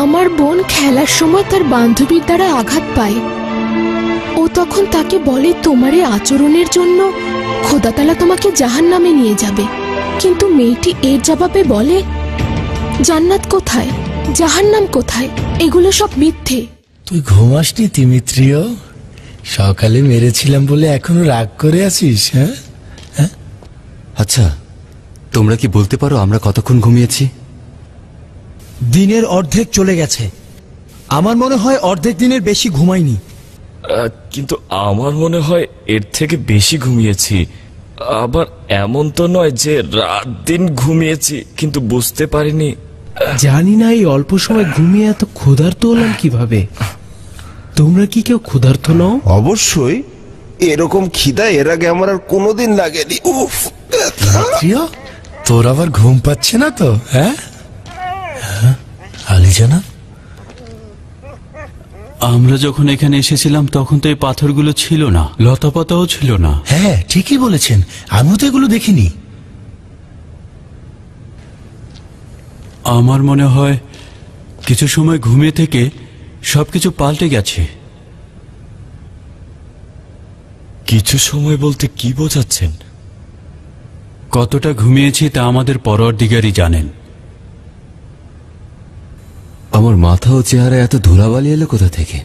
আমার বোন খেলার সময় তার বান্ধবীর দ্বারা আঘাত পায়। ও তখন তাকে বলে তোমার এই আচরণের জন্য খোদাতালা তোমাকে জাহান্নামে নিয়ে যাবে। কিন্তু মেয়েটি এর জবাবে বলে, জান্নাত কোথায়, জাহান্নাম কোথায়, এগুলো সব মিথ্যে। তুই ঘুমাসনি তিমিত্রিয়? সকালে মেরেছিলাম বলে এখনো রাগ করে আছিস? হ্যাঁ, আচ্ছা, তোমরা কি বলতে পারো আমরা কতক্ষণ ঘুমিয়েছি? দিনের অর্ধেক চলে গেছে। আমার মনে হয় অর্ধেক দিনের বেশি ঘুমাইনি। কিন্তু আমার মনে হয় এর থেকে বেশি ঘুমিয়েছি। আবার এমন তো নয় যে রাত দিন ঘুমিয়েছি কিন্তু বুঝতে পারিনি। জানি না এই অল্প সময় ঘুমিয়ে এত ক্ষুধার্ত হলাম কিভাবে। তোমরা কি কেউ ক্ষুধার্ত নও? অবশ্যই, এরকম খিদা এর আগে আমার আর কোনোদিন লাগেনি। উফ, তোর আবার ঘুম পাচ্ছে না তো? হ্যাঁ, আলিজানা, আমরা যখন এখানে এসেছিলাম তখন তো এই পাথরগুলো ছিল না, লতাপাতাও ছিল না। হ্যাঁ ঠিকই বলেছেন, আমিও তো এগুলো দেখিনি। আমার মনে হয় কিছু সময় ঘুমিয়ে থেকে সবকিছু পাল্টে গেছে। কিছু সময় বলতে কি বোঝাচ্ছেন? কতটা ঘুমিয়েছি তা আমাদের পরওয়ারদিগারই জানেন। আমার মাথা ও চেহারা এত ধুলাবালি এলো কোথা থেকে?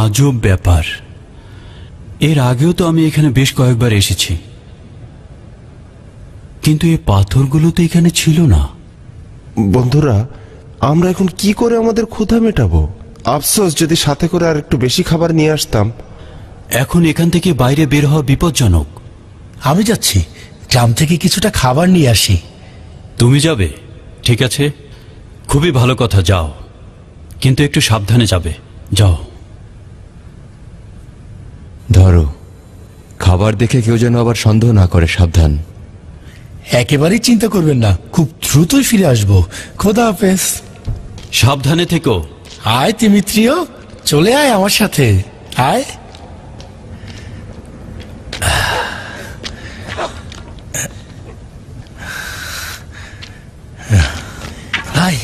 আজব ব্যাপার। এর আগেও তো আমি এখানে বেশ কয়েকবার এসেছি, কিন্তু এই পাথরগুলো তো এখানে ছিল না। বন্ধুরা, আমরা এখন কি করে আমাদের ক্ষুধা মেটাবো? আফসোস, যদি সাথে করে আর একটু বেশি খাবার নিয়ে আসতাম। এখন এখান থেকে বাইরে বের হওয়া বিপজ্জনক। আমি যাচ্ছি, গ্রাম থেকে কিছুটা খাবার নিয়ে আসি। তুমি যাবে? ঠিক আছে, খুবই ভালো কথা, যাও, কিন্তু একটু সাবধানে যাবে। যাও। ধরো, খাবার দেখে কেউ যেন আবার সন্দেহ না করে, সাবধান। একেবারেই চিন্তা করবেন না, খুব দ্রুতই ফিরে আসবো। খোদা হাফেজ। সাবধানে থেকো। আয় তিমিত্রিয়, চলে আয় আমার সাথে, আয়। আয়,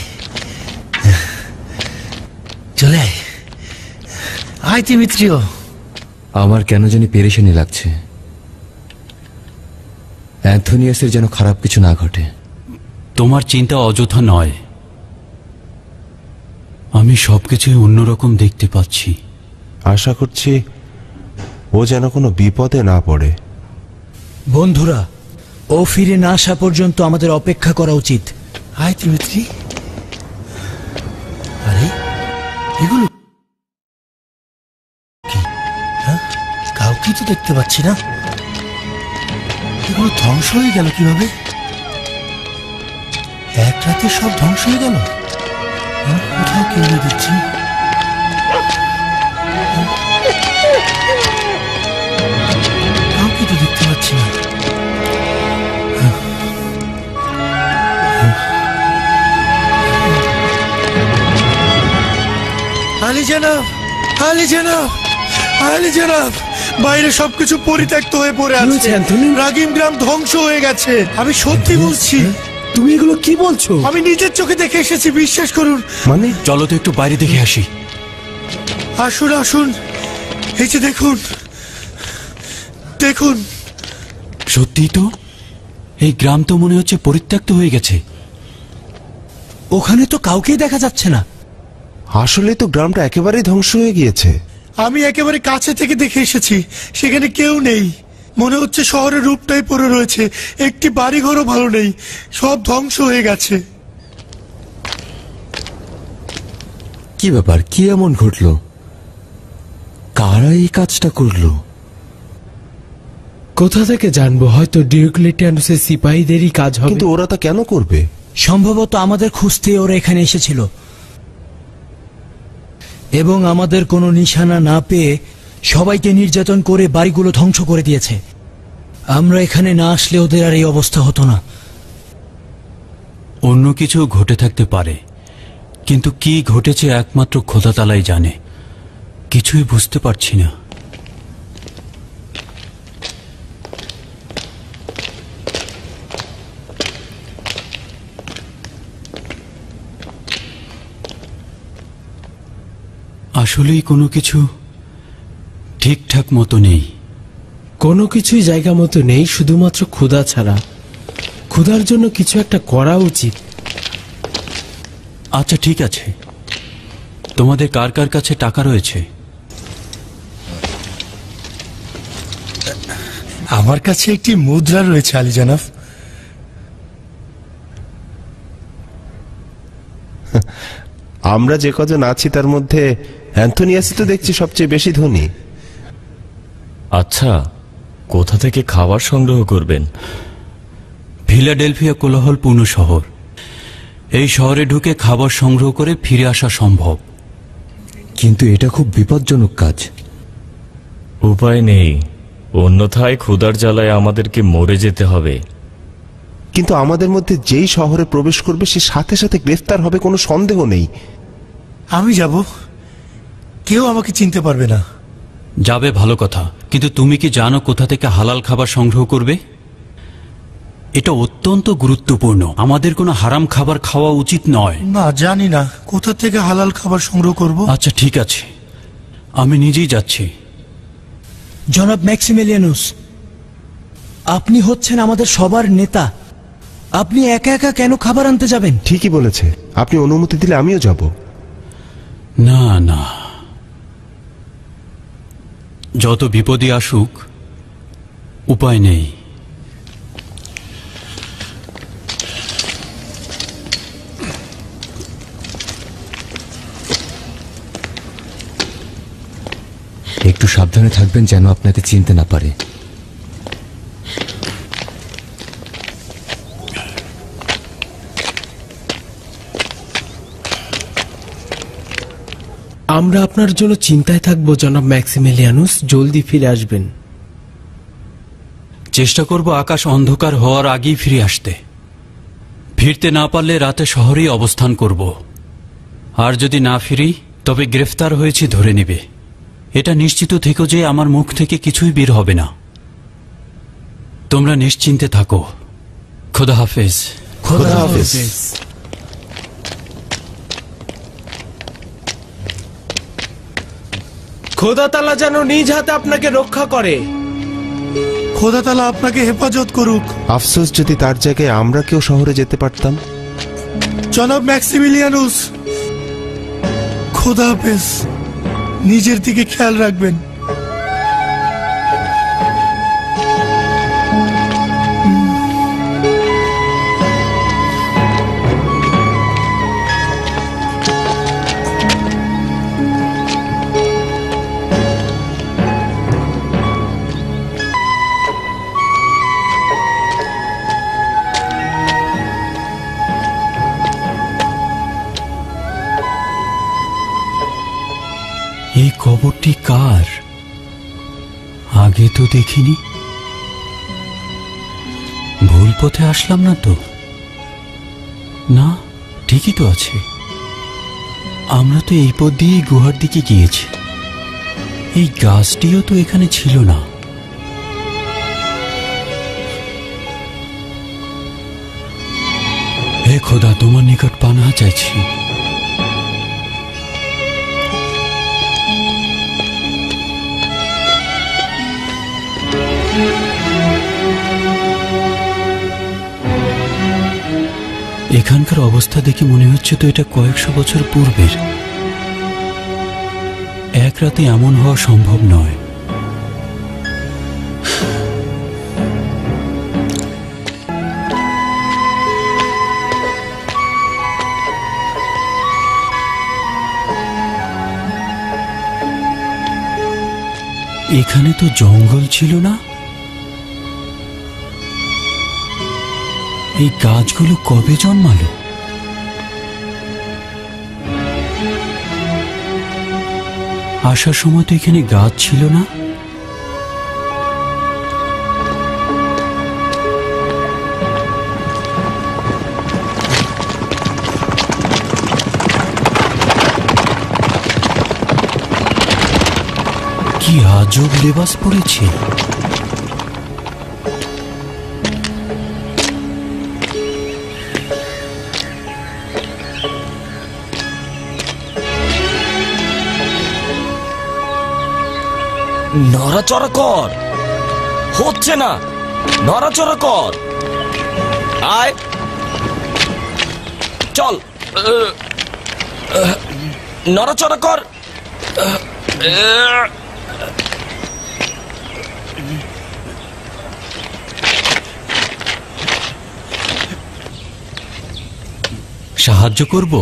চলে আয়, আয় তিমিত্রিয়। আমার কেন জানি পেরেশানি লাগছে। অ্যান্থোনিয়াসের যেন খারাপ কিছু না ঘটে। তোমার চিন্তা অযথা নয়, আমি সবকিছু অন্যরকম দেখতে পাচ্ছি। আশা করছি ও যেন কোনো বিপদে না পড়ে। বন্ধুরা, ও ফিরে না আসা পর্যন্ত আমাদের অপেক্ষা করা উচিত। আয় তিমিত্রি। আরে এগুলো কি? হ্যাঁ, কাউকে তো দেখতে পাচ্ছি না। এগুলো ধ্বংস হয়ে গেল কিভাবে? এক রাতে সব ধ্বংস হয়ে গেল। কোথাও কেউ নেই দেখছি। কাউকে তো দেখতে পাচ্ছি না। আলী জনাব, আলী জনাব, আলী জনাব, বাইরে সবকিছু পরিত্যক্ত হয়ে পড়ে আছে। রাগিম গ্রাম ধ্বংস হয়ে গেছে। আমি সত্যি বলছি। তুমি এগুলো কি বলছো? আমি নিজের চোখে দেখে এসেছি, বিশ্বাস করুন। মানে? চলো তো একটু বাইরে দেখে আসি। আসুন আসুন, এই যে দেখুন, দেখুন। সত্যি তো, এই গ্রাম তো মনে হচ্ছে পরিত্যক্ত হয়ে গেছে। ওখানে তো কাউকেই দেখা যাচ্ছে না। আসলে তো গ্রামটা একেবারেই ধ্বংস হয়ে গিয়েছে। আমি একেবারে কাছে থেকে দেখে এসেছি, সেখানে কেউ নেই। মনে হচ্ছে শহরের রূপটাই পড়ে রয়েছে, একটি বাড়িঘরও ভালো নেই, সব ধ্বংস হয়ে গেছে। কি ব্যাপার, কি এমন ঘটলো? কারা এই কাজটা করলো? কোথা থেকে জানবো? হয়তো ডিওক্লেটিয়ানুসের সিপাহীদেরই কাজ হবে। কিন্তু ওরা তা কেন করবে? সম্ভবত আমাদের খুঁজতে ওরা এখানে এসেছিল এবং আমাদের কোনো নিশানা না পেয়ে সবাইকে নির্যাতন করে বাড়িগুলো ধ্বংস করে দিয়েছে। আমরা এখানে না আসলে ওদের আর এই অবস্থা হতো না। অন্য কিছু ঘটে থাকতে পারে, কিন্তু কি ঘটেছে একমাত্র খোদা তাআলাই জানে। কিছুই বুঝতে পারছি না। আসলেই কোনো কিছু ঠিকঠাক মতো নেই। কোনো কিছুই জায়গা মতো নেই, শুধুমাত্র ক্ষুধা ছাড়া। ক্ষুধার জন্য কিছু একটা করা উচিত। আচ্ছা ঠিক আছে, তোমাদের কার কার কাছে টাকা রয়েছে? আমার কাছে একটি মুদ্রা রয়েছে আলী জনাব। আমরা যে কজন আছি তার মধ্যে অ্যান্থোনিয়াসই তো দেখছি সবচেয়ে বেশি ধনী। আচ্ছা, কোথা থেকে খাবার সংগ্রহ করবেন? ফিলাডেলফিয়া কোলাহলপূর্ণ শহর। এই শহরে ঢুকে খাবার সংগ্রহ করে ফিরে আসা সম্ভব, কিন্তু এটা খুব বিপজ্জনক কাজ। উপায় নেই, অন্যথায় ক্ষুধার জ্বালায় আমাদেরকে মরে যেতে হবে। কিন্তু আমাদের মধ্যে যেই শহরে প্রবেশ করবে সে সাথে সাথে গ্রেফতার হবে, কোনো সন্দেহ নেই। আমি যাব, কেউ আমাকে চিনতে পারবে না। যাবে ভালো কথা, কিন্তু তুমি কি জানো কোথা থেকে হালাল খাবার সংগ্রহ করবে? এটা অত্যন্ত গুরুত্বপূর্ণ। আমাদের কোনো হারাম খাবার খাওয়া উচিত নয়। না, জানি না কোথা থেকে হালাল খাবার সংগ্রহ করব। আচ্ছা ঠিক আছে, আমি নিজেই যাচ্ছি। জনাব ম্যাক্সিমিলিয়ানুস, আপনি হচ্ছেন আমাদের সবার নেতা। আপনি একা একা কেন খাবার আনতে যাবেন? ঠিকই বলেছে, আপনি অনুমতি দিলে আমিও যাব। না না, যত বিপদই আসুক উপায় নেই। একটু সাবধানে থাকবেন যেন আপনাকে চিনতে না পারে। আমরা আপনার জন্য চিন্তায় থাকবো জনাব ম্যাক্সিমিলিয়ানুস, জলদি ফিরে আসবেন। চেষ্টা করব আকাশ অন্ধকার হওয়ার আগেই ফিরে আসতে। ফিরতে না পারলে রাতে শহরেই অবস্থান করব, আর যদি না ফিরি তবে গ্রেফতার হয়েছি ধরে নেবে। এটা নিশ্চিত থেকো যে আমার মুখ থেকে কিছুই বের হবে না। তোমরা নিশ্চিন্তে থাকো। খোদা হাফেজ। খোদা হাফেজ। খোদা তাআলা যেন নিজ হাতে আপনাকে রক্ষা করে। খোদা তাআলা আপনাকে হেফাজত করুক। আফসোস যদি তার জায়গায় আমরা কেউ শহরে যেতে পারতাম। জনাব ম্যাক্সিমিলিয়ানুস, খোদা হাফেজ, নিজের দিকে খেয়াল রাখবেন। এই কবরটি কার? আগে তো দেখিনি। ভুল পথে আসলাম না তো? না, ঠিকই তো আছে। আমরা তো এই পথ দিয়ে গুহার দিকে গিয়েছি। এই গাছটিও তো এখানে ছিল না। হে খোদা, তোমার নিকট পানাহ চাইছি। এখানকার অবস্থা দেখে মনে হচ্ছে তো এটা কয়েকশো বছর পূর্বের। এক রাতে এমন হওয়া সম্ভব নয়। এখানে তো জঙ্গল ছিল না। এই গাছগুলো কবে জন্মালো? আসার সময় তো এখানে গাছ ছিল না। কি আজব লেবাস পরেছে। নড়াচড়া কর, হচ্ছে না, নড়াচড়া কর, আয় চল, নড়াচড়া কর। সাহায্য করব?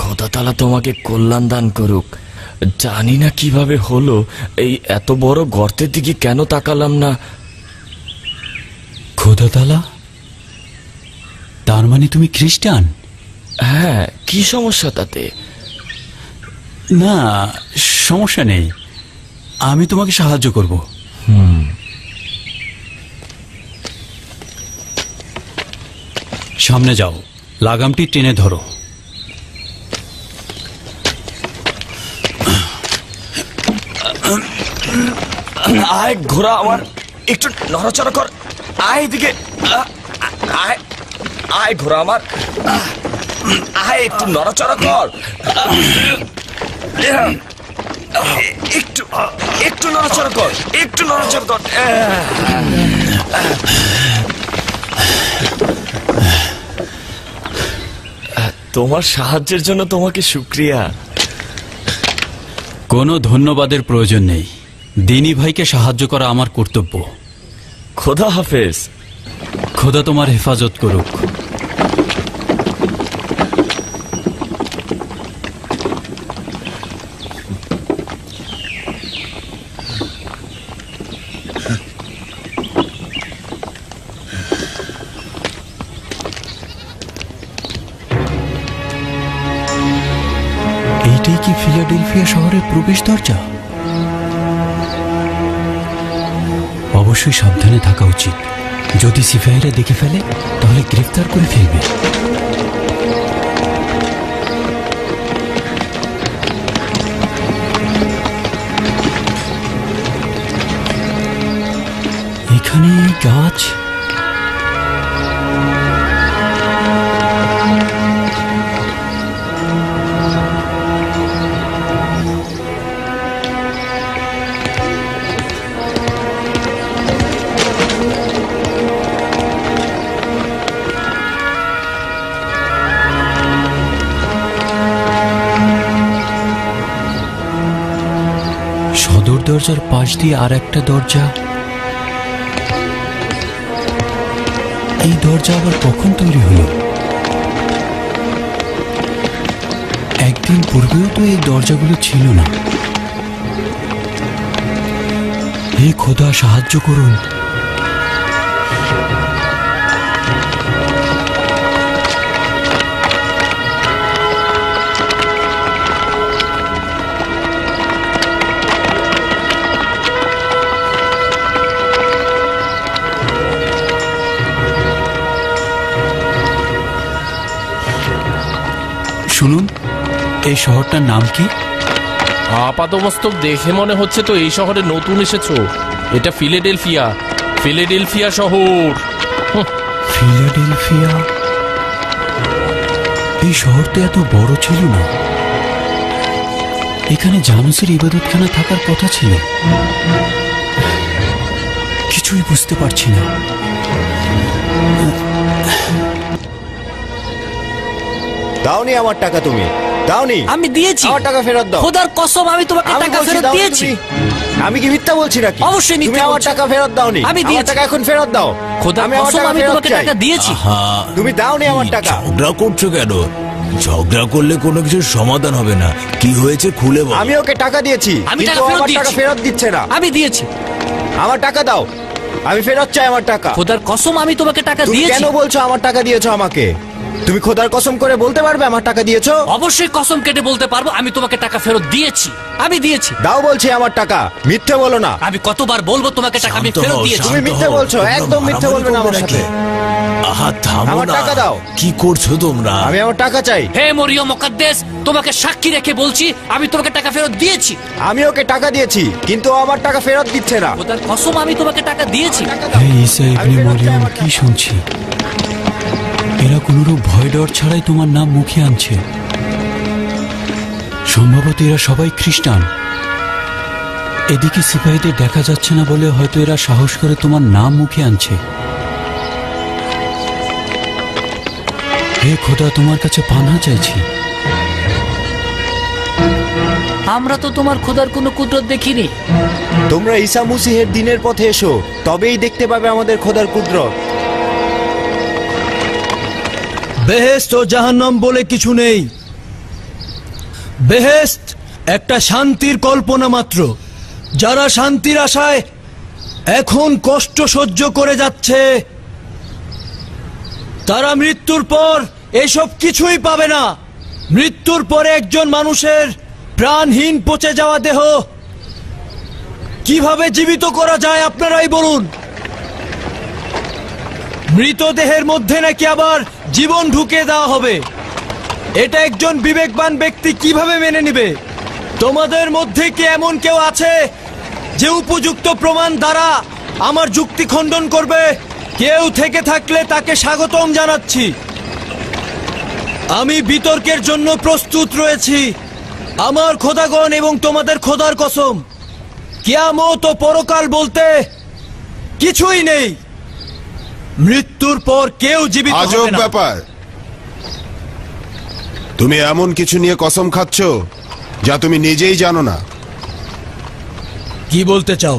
খোদা তাআলা তোমাকে কল্যাণ দান করুক। জানি না কিভাবে হলো, এই এত বড় গর্তের দিকে কেন তাকালাম না। খোদা তাআলা, তার মানে তুমি খ্রিস্টান? হ্যাঁ, কি সমস্যা তাতে? না, সমস্যা নেই, আমি তোমাকে সাহায্য করব। সামনে যাও, লাগামটি টেনে ধরো। আয় ঘোড়া আমার, একটু নড়াচড়া কর, আয় এদিকে, আয় আয় ঘোড়া আমার, আয় একটু নড়াচড়া কর, একটু একটু নড়াচড়া কর, একটু নড়াচড়া কর। তোমার সাহায্যের জন্য তোমাকে শুকরিয়া। কোনো ধন্যবাদের প্রয়োজন নেই, দিনী ভাইকে সাহায্য করা আমার কর্তব্য। খোদা হাফেজ। খোদা তোমার হেফাজত করুক। এইটাই কি ফিলাডেলফিয়া শহরের প্রবেশ দরজা? অবশ্যই সাবধানে থাকা উচিত, যদি সিপাহীরা দেখে ফেলে তাহলে গ্রেফতার করে ফেলবে। এখানে এই গাছ, সদর দরজার পাশ দিয়ে আর একটা দরজা। এই দরজা আবার কখন তৈরি হলো? একদিন পূর্বেও তো এই দরজাগুলো ছিল না। হে খোদা, সাহায্য করুন। শুনুন, এই শহরটার নাম কি? আপাতমস্তক দেখে মনে হচ্ছে তো এই শহরে নতুন এসেছো। এটা ফিলাডেলফিয়া, ফিলাডেলফিয়া শহর। ফিলাডেলফিয়া? এই শহর তো এত বড় ছিল না। এখানে জানুসের ইবাদতখানা থাকার কথা ছিল। কিছুই বুঝতে পারছি না। দাওনি আমার টাকা, তুমি দাওনি। আমি দিয়েছি। আমার টাকা ফেরত দাও। খোদার কসম, আমি তোমাকে টাকা ফেরত দিয়েছি। আমি কি মিথ্যা বলছি নাকি? অবশ্যই মিথ্যা। তুমি আমার টাকা ফেরত দাওনি। আমি দিয়েছি। টাকা এখন ফেরত দাও। খোদার কসম, আমি তোমাকে টাকা দিয়েছি। তুমি দাওনি আমার টাকা। ঝগড়া করছো কেন? ঝগড়া করলে কোনো কিছুর সমাধান হবে না। কি হয়েছে খুলে বলো। আমি ওকে টাকা দিয়েছি, কিন্তু আমার টাকা ফেরত দিচ্ছে না। আমি দিয়েছি। আমার টাকা দাও, আমি ফেরত চাই আমার টাকা। খোদার কসম, আমি তোমাকে টাকা দিয়েছি। কেন বলছো আমার টাকা দিয়েছো আমাকে? তুমি খোদার কসম করে বলতে পারবে আমার টাকা দিয়েছো? অবশ্যই কসম কেটে বলতে পারবো, আমি তোমাকে টাকা ফেরত দিয়েছি। আমি দিয়েছি। দাও বলছি আমার টাকা, মিথ্যে বলো না। আমি কতবার বলবো তোমাকে টাকা আমি ফেরত দিয়েছি। তুমি মিথ্যে বলছো, একদম মিথ্যে বলবে না আমার সাথে। আমার টাকা দাও। কি করছো তোমরা? আমি আমার টাকা চাই। হে মরিয়ম মুকদ্দেস, তোমাকে সাক্ষী রেখে বলছি, আমি তোমাকে টাকা ফেরত দিয়েছি। আমি ওকে টাকা দিয়েছি, কিন্তু আমার টাকা ফেরত দিচ্ছে না। খোদার কসম, আমি তোমাকে টাকা দিয়েছি। হে ঈসা ইবনে মরিয়ম, কি শুনছি? এরা কোনরূপ ভয় ডর ছাড়াই তোমার নাম মুখে আনছে। সম্ভবত এরা সবাই খ্রিস্টান। এদিকে সিপাহীদের দেখা যাচ্ছে না বলে হয়তো এরা সাহস করে তোমার নাম মুখে আনছে। হে খোদা, তোমার কাছে পানা চাইছি। আমরা তো তোমার খোদার কোনো কুদরত দেখিনি। তোমরা ঈসা মসীহের দিনের পথে এসো, তবেই দেখতে পাবে আমাদের খোদার কুদরত। বেহেশত ও জাহান্নাম বলে কিছু নেই। বেহেশত একটা শান্তির কল্পনা মাত্র। যারা শান্তির আশায় এখন কষ্ট সহ্য করে যাচ্ছে, তারা মৃত্যুর পর এসব কিছুই পাবে না। মৃত্যুর পরে একজন মানুষের প্রাণহীন পচে যাওয়া দেহ কিভাবে জীবিত করা যায় আপনারাই বলুন। মৃতদেহের মধ্যে নাকি আবার জীবন ঢুকে দেওয়া হবে। এটা একজন বিবেকবান ব্যক্তি কিভাবে মেনে নেবে? তোমাদের মধ্যে কি এমন কেউ আছে যে উপযুক্ত প্রমাণ দ্বারা আমার যুক্তি খণ্ডন করবে? কেউ থেকে থাকলে তাকে স্বাগতম জানাচ্ছি। আমি বিতর্কের জন্য প্রস্তুত রয়েছি। আমার খোদাগণ এবং তোমাদের খোদার কসম, কিয়ামত ও পরকাল বলতে কিছুই নেই। মৃত্যুর পর কেউ জীবিত হবে আজব না। ব্যাপার, তুমি এমন কিছু নিয়ে কসম খাচ্ছ যা তুমি নিজেই জানো না। কি বলতে চাও?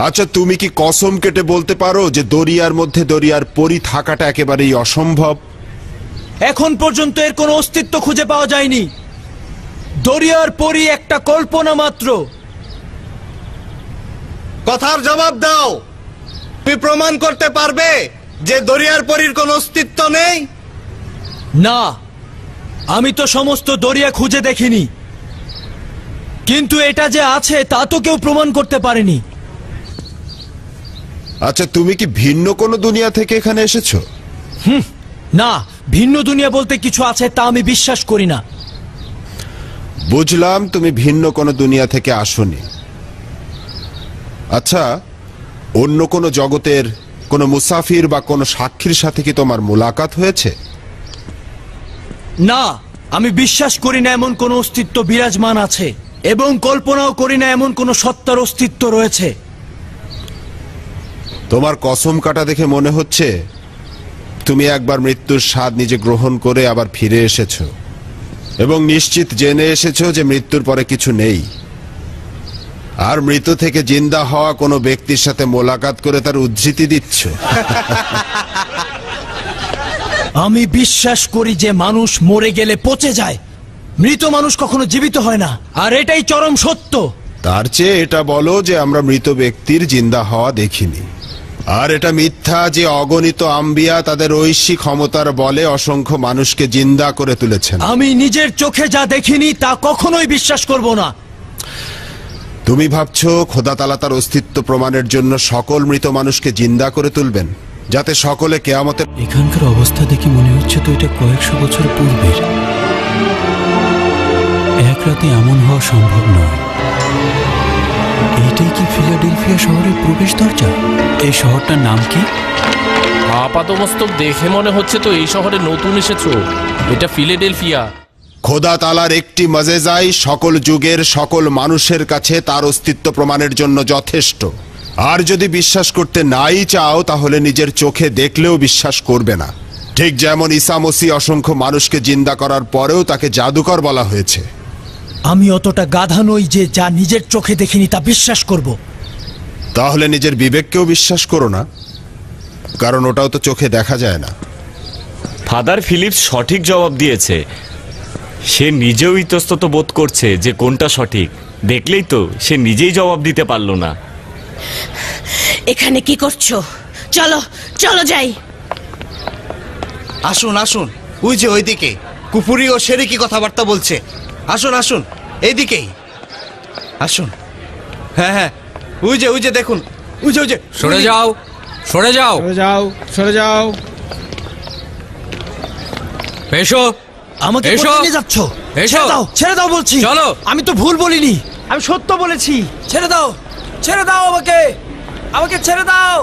আচ্ছা, তুমি কি কসম কেটে বলতে পারো যে দরিয়ার মধ্যে দরিয়ার পরি থাকাটা একেবারেই অসম্ভব? এখন পর্যন্ত এর কোনো অস্তিত্ব খুঁজে পাওয়া যায়নি। দরিয়ার পরি একটা কল্পনা মাত্র। কথার জবাব দাও। তুমি প্রমাণ করতে পারবে যে দরিয়ার পরীর কোনো অস্তিত্ব নেই? না, আমি তো সমস্ত দরিয়া খুঁজে দেখিনি, কিন্তু এটা যে আছে তা তো কেউ প্রমাণ করতে পারেনি। আচ্ছা, তুমি কি ভিন্ন কোনো দুনিয়া থেকে এখানে এসেছো? না, ভিন্ন দুনিয়া বলতে কিছু আছে তা আমি বিশ্বাস করি না। বুঝলাম, তুমি ভিন্ন কোনো দুনিয়া থেকে আসোনি। আচ্ছা, অন্য কোনো জগতের কোনো মুসাফির বা কোনো সাক্ষীর সাথে কি তোমার মোলাকাত হয়েছে? না, আমি বিশ্বাস করি না এমন কোনো অস্তিত্ব বিরাজমান আছে, এবং কল্পনাও করি না এমন কোনো সত্তার অস্তিত্ব রয়েছে। তোমার কসম কাটা দেখে মনে হচ্ছে তুমি একবার মৃত্যুর স্বাদ নিজে গ্রহণ করে আবার ফিরে এসেছো, এবং নিশ্চিত জেনে এসেছো যে মৃত্যুর পরে কিছু নেই। আর মৃত থেকে জিন্দা হওয়া কোনো ব্যক্তির সাথে মোলাকাত করে তার উদ্ধৃতি দিচ্ছ। আমি বিশ্বাস করি যে মানুষ মরে গেলে পচে যায়, মৃত মানুষ কখনো জীবিত হয় না, আর এটাই চরম সত্য। তার চেয়ে এটা বলো যে আমরা মৃত ব্যক্তির জিন্দা হওয়া দেখিনি। আর এটা মিথ্যা যে অগণিত আম্বিয়া তাদের ঐশী ক্ষমতার বলে অসংখ্য মানুষকে জিন্দা করে তুলেছেন। আমি নিজের চোখে যা দেখিনি তা কখনোই বিশ্বাস করব না। তুমি ভাবছো খোদা তাআলা তার অস্তিত্ব প্রমাণের জন্য সকল মৃত মানুষকে জিন্দা করে তুলবেন, যাতে সকলে কেয়ামতের। এখানকার অবস্থা দেখে মনে হচ্ছে তো এটা কয়েকশো বছর পূর্বের। এক রাতে এমন হওয়া সম্ভব নয়। এইটাই কি ফিলাডেলফিয়া শহরের প্রবেশ দরজা? এই শহরটার নাম কি? আপাতমস্তক দেখে মনে হচ্ছে তো এই শহরে নতুন এসেছো। এটা ফিলাডেলফিয়া। খোদা তাআলার একটি মজেজাই সকল যুগের সকল মানুষের কাছে তার অস্তিত্ব প্রমাণের জন্য যথেষ্ট। আর যদি বিশ্বাস করতে নাই চাও তাহলে নিজের চোখে দেখলেও বিশ্বাস করবে না। ঠিক যেমন ঈসা মসীহ অসংখ্য মানুষকে জিন্দা করার পরেও তাকে জাদুকর বলা হয়েছে। আমি অতটা গাধা নই যে যা নিজের চোখে দেখিনি তা বিশ্বাস করব। তাহলে নিজের বিবেককেও বিশ্বাস করো না, কারণ ওটাও তো চোখে দেখা যায় না। ফাদার ফিলিপস সঠিক জবাব দিয়েছে। সে নিজেও ইতস্তত বোধ করছে যে কোনটা সঠিক। দেখলেই তো সে নিজেই জবাব দিতে পারল না। এখানে কি করছো? চলো চলো যাই। আসুন আসুন, ওই যে ওইদিকে কুফুরি ও শেরিকি কথাবার্তা বলছে। আসুন আসুন, এইদিকেই আসুন। হ্যাঁ হ্যাঁ, ওই যে দেখুন, ওই যে সরে যাও, সরে যাও, সরে যাও, সরে যাও। এসো। আমাকে এসো। কোথায় নিয়ে যাচ্ছ? এসো। ছেড়ে দাও, ছেড়ে দাও বলছি। চলো। আমি তো ভুল বলিনি, আমি সত্য বলেছি। ছেড়ে দাও, ছেড়ে দাও আমাকে, আমাকে ছেড়ে দাও।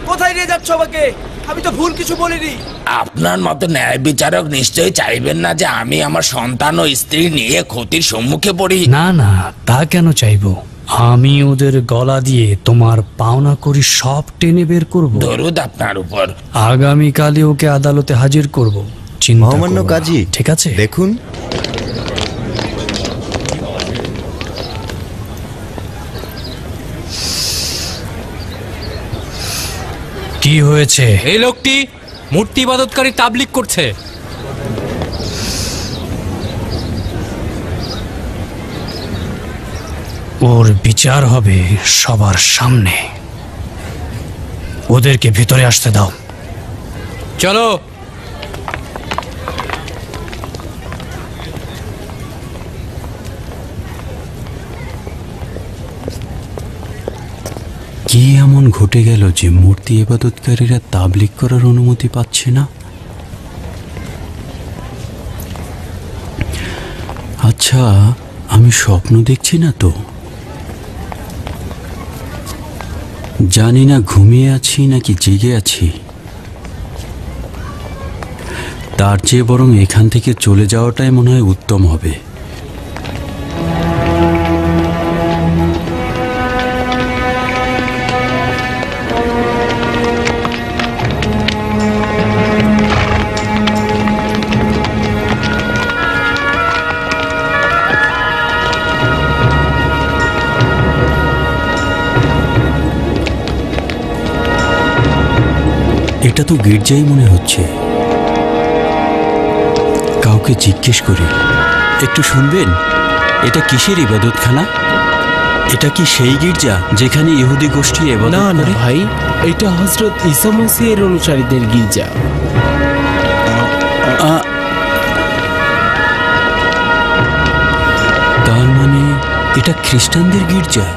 কোথায় নিয়ে যাচ্ছ আমাকে? আমি তো ভুল কিছু বলিনি। আপনার মতো ন্যায় বিচারক নিশ্চয়ই চাইবেন না যে আমি আমার সন্তান ও স্ত্রী নিয়ে ক্ষতির সম্মুখে পড়ি। না না, তা কেন চাইবো? আমি ওদের গলা দিয়ে তোমার পাওনা করি সব টেনে বের করব। দরুদ আপনার উপর। আগামীকালই ওকে আদালতে হাজির করব। মহামান্য কাজী, ঠিক আছে? দেখুন, কি হয়েছে? এই লোকটি মূর্তি ইবাদতকারী তাবলিগ করছে। ওর বিচার হবে সবার সামনে। ওদেরকে ভিতরে আসতে দাও। চলো। কি এমন ঘটে গেল যে মূর্তি ইবাদতকারীরা তাবলিগ করার অনুমতি পাচ্ছে না? আচ্ছা, আমি স্বপ্ন দেখছি না তো? জানি না ঘুমিয়ে আছি নাকি জেগে আছি। তার চেয়ে বরং এখান থেকে চলে যাওয়াটাই মনে হয় উত্তম হবে। এটা তো গির্জাই মনে হচ্ছে। কাউকে জিজ্ঞেস করি। একটু শুনবেন, এটা কিসের ইবাদতখানা? এটা কি সেই গির্জা যেখানে ইহুদি গোষ্ঠী ইবাদত করে? না ভাই, এটা হযরত ঈসা মসিহের অনুসারীদের গির্জা। তার মানে এটা খ্রিস্টানদের গির্জা?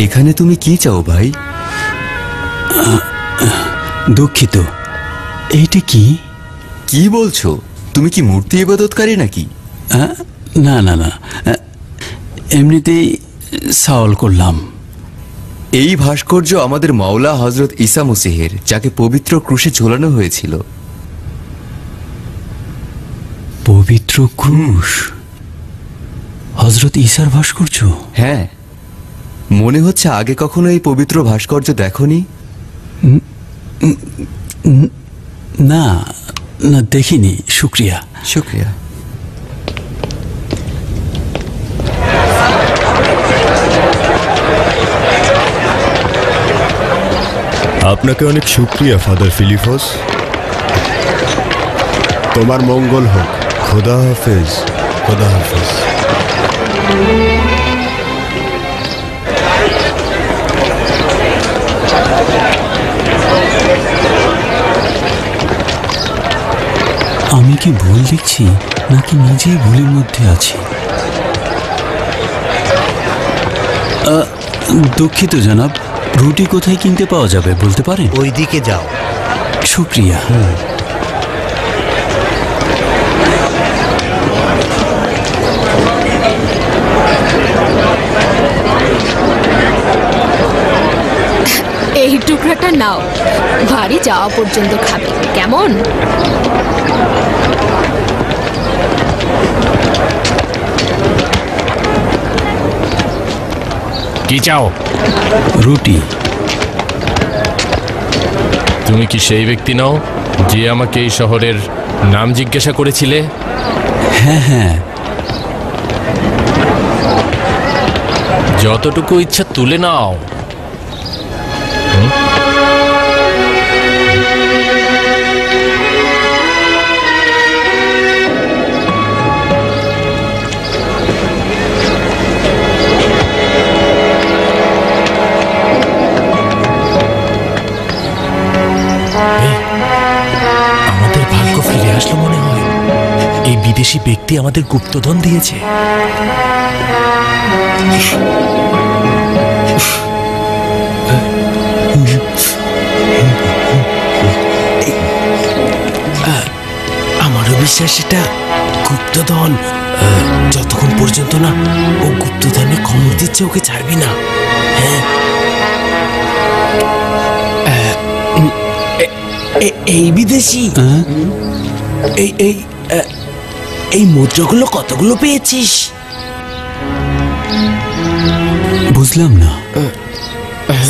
এখানে তুমি কি চাও ভাই? দুঃখিত, এইটা কি? কি বলছো? তুমি কি মূর্তি ইবাদতকারী নাকি? না না না, এমনিতেই সওয়াল করলাম। এই ভাস্কর্য আমাদের মাওলা হযরত ঈসা মসিহের, যাকে পবিত্র ক্রুশে ঝোলানো হয়েছিল। পবিত্র ক্রুশ? হযরত ঈসার ভাস্কর্য? হ্যাঁ। মনে হচ্ছে আগে কখনো এই পবিত্র ভাস্কর্য দেখোনি? না না, দেখিনি। শুক্রিয়া শুক্রিয়া। আপনাকে অনেক শুক্রিয়া ফাদার ফিলিপস। তোমার মঙ্গল হোক। খোদা হাফেজ। খোদা হাফেজ। আমি কি ভুল দেখছি নাকি নিজেই ভুলের মধ্যে আছি? দুঃখিত জনাব, রুটি কোথায় কিনতে পাওয়া যাবে বলতে পারেন? ওই দিকে যাও। শুক্রিয়া। এই টুকরাটা নাও, বাড়ি যাওয়া পর্যন্ত খাবে, কেমন? কি চাও? রুটি। তুমি কি সেই ব্যক্তি নও যে আমাকে এই শহরের নাম জিজ্ঞাসা করেছিলে? হ্যাঁ হ্যাঁ। যতটুকু ইচ্ছা তুলে নাও। আমাদের ভাগ্য ফিরে আসলো মনে হয়। এই বিদেশি ব্যক্তি আমাদের গুপ্তধন দিয়েছে। আমারও বিশ্বাস এটা গুপ্তধন। যতক্ষণ পর্যন্ত না ও গুপ্তধনে খবর দিচ্ছে ওকে ছাড়বি না। হ্যাঁ, এই বিদেশি, এই মুদ্রাগুলো কতগুলো পেয়েছিস? বুঝলাম না।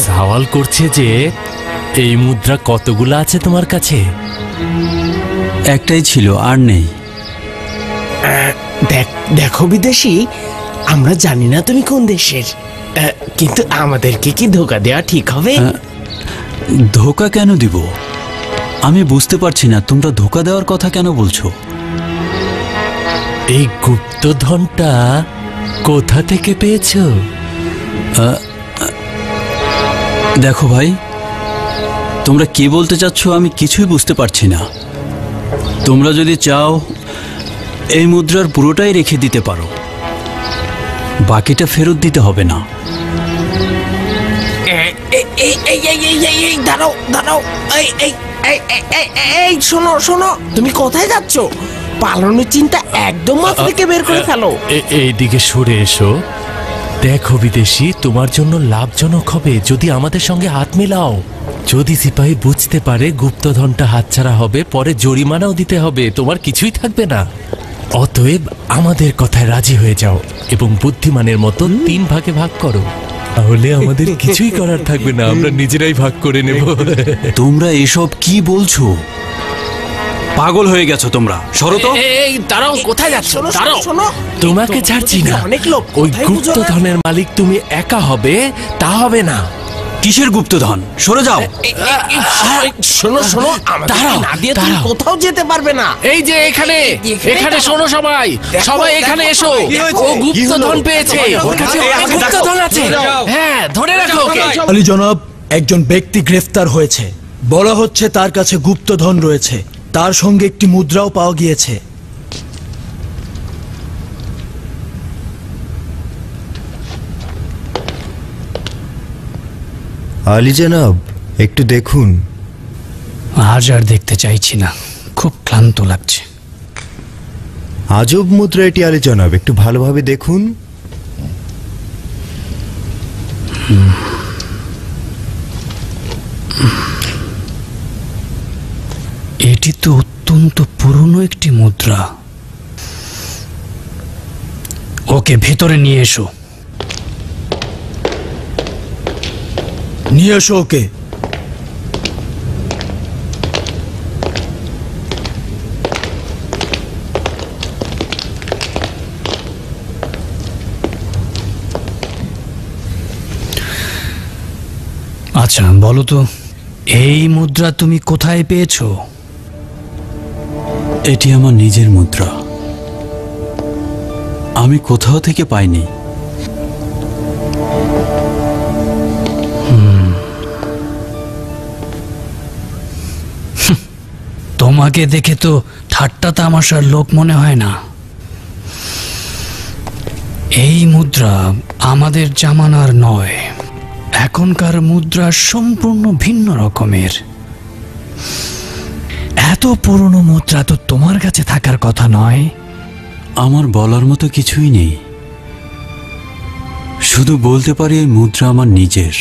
সওয়াল করছে যে এই মুদ্রা কতগুলো আছে তোমার কাছে? একটাই ছিল, আর নেই। দেখো বিদেশি, আমরা জানি না তুমি কোন দেশের, কিন্তু আমাদেরকে কি ধোকা দেওয়া ঠিক হবে? ধোকা কেন দিব? আমি বুঝতে পারছি না তোমরা ধোকা দেওয়ার কথা কেন বলছো। এই গুপ্তধনটা কোথা থেকে পেয়েছো? দেখো ভাই, তোমরা কি বলতে চাচ্ছ আমি কিছুই বুঝতে পারছি না। তোমরা যদি চাও এই মুদ্রার পুরোটাই রেখে দিতে পারো, বাকিটা ফেরত দিতে হবে না। দাঁড়াও দাঁড়াও, এই শোনো শোনো, তুমি কোথায় যাচ্ছ? পালানোর চিন্তা একদম মাথা থেকে বের করে ফেলো। এইদিকে সরে এসো। দেখো বিদেশি, তোমার জন্য লাভজনক হবে যদি আমাদের সঙ্গে হাত মেলাও। যদি সিপাহী বুঝতে পারে গুপ্তধনটা হাতছাড়া হবে, পরে জরিমানাও দিতে হবে, তোমার কিছুই থাকবে না। অতএব আমাদের কথায় রাজি হয়ে যাও এবং বুদ্ধিমানের মতো 3 ভাগে ভাগ করো, তাহলে আমাদের কিছুই করার থাকবে না, আমরা নিজেরাই ভাগ করে নেব। তোমরা এসব কি বলছো? পাগল হয়ে গেছো তোমরা। সরো তো। এই দাঁড়াও, কোথায় যাচ্ছ? দাঁড়াও, শোনো, তোমাকে ছাড়ছি না। অনেক লোক, ওই গুপ্তধনের মালিক তুমি একা হবে তা হবে না। কিসের গুপ্তধন? সরে যাও। শোনো শোনো, দাঁড়াও না দিয়ে তুমি কোথাও যেতে পারবে না। এই যে এখানে, এখানে শোনো সবাই, সবাই এখানে এসো। ও গুপ্তধন পেয়েছে, ওর কাছে গুপ্তধন আছে। হ্যাঁ, ধরে রাখো ওকে। আলী জনাব, একজন ব্যক্তি গ্রেফতার হয়েছে। বলা হচ্ছে তার কাছে গুপ্তধন রয়েছে, তার সঙ্গে একটি মুদ্রাও পাওয়া গিয়েছে। আলী জনাব, একটু দেখুন। আজ আর দেখতে চাইছি না, খুব ক্লান্ত লাগছে। আজব মুদ্রা এটি আলী জনাব, একটু ভালোভাবে দেখুন। এটি তো অত্যন্ত পুরনো একটি মুদ্রা। ওকে ভেতরে নিয়ে এসো। নিয়ে এসো ওকে। আচ্ছা বলো তো, এই মুদ্রা তুমি কোথায় পেয়েছো? এটি আমার নিজের মুদ্রা, আমি কোথাও থেকে পাইনি। তোমাকে দেখে তো ঠাট্টা তামাশার লোক মনে হয় না। এই মুদ্রা আমাদের জামানার নয়, এখনকার মুদ্রা সম্পূর্ণ ভিন্ন রকমের। এত পুরনো মুদ্রা তো তোমার কাছে থাকার কথা নয়। আমার বলার মতো কিছুই নেই, শুধু বলতে পারি এই মুদ্রা আমার নিজের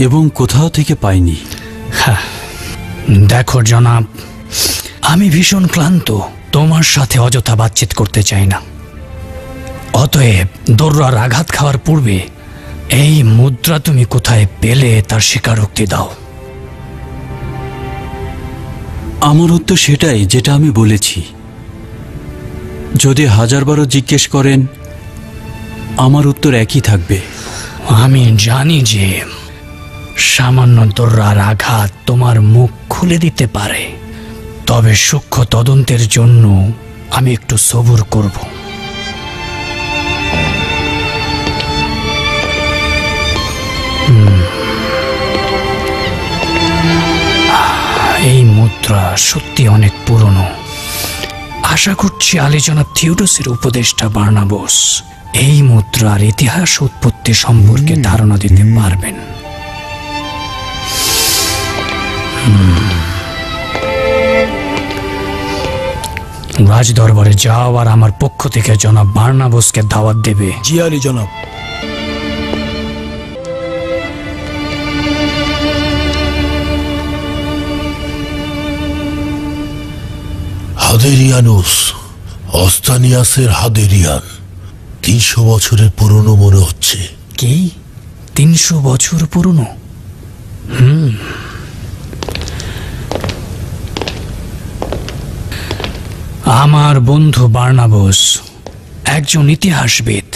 এবং কোথাও থেকে পাইনি। দেখো জনাব, আমি ভীষণ ক্লান্ত, তোমার সাথে অযথা বাতচিত করতে চাই না। অতএব দোররার আঘাত খাওয়ার পূর্বে এই মুদ্রা তুমি কোথায় পেলে তার স্বীকারোক্তি দাও। আমার উত্তর সেটাই যেটা আমি বলেছি। যদি 1000বারও জিজ্ঞেস করেন, আমার উত্তর একই থাকবে। আমি জানি যে সামান্য দোররার আঘাত তোমার মুখ খুলে দিতে পারে, তবে সূক্ষ্ম তদন্তের জন্য আমি একটু সবুর করব। এই মুদ্রা সত্যি অনেক পুরনো। আশা করছি আলী জনাব থিওডোসের উপদেষ্টা বার্নাবোস এই মুদ্রার ইতিহাস উৎপত্তি সম্পর্কে ধারণা দিতে পারবেন। রাজ দরবারে যাও আর আমার পক্ষ থেকে জনাব বার্নাবোসকে দাওয়াত দেবে। জি আলী জনাব। হাদেরিয়ানুস, অস্তানিয়াসের হাদেরিয়ান। 300 বছরের পুরনো মনে হচ্ছে। কি 300 বছর পুরনো? আমার বন্ধু বার্নাবোস একজন ইতিহাসবিদ।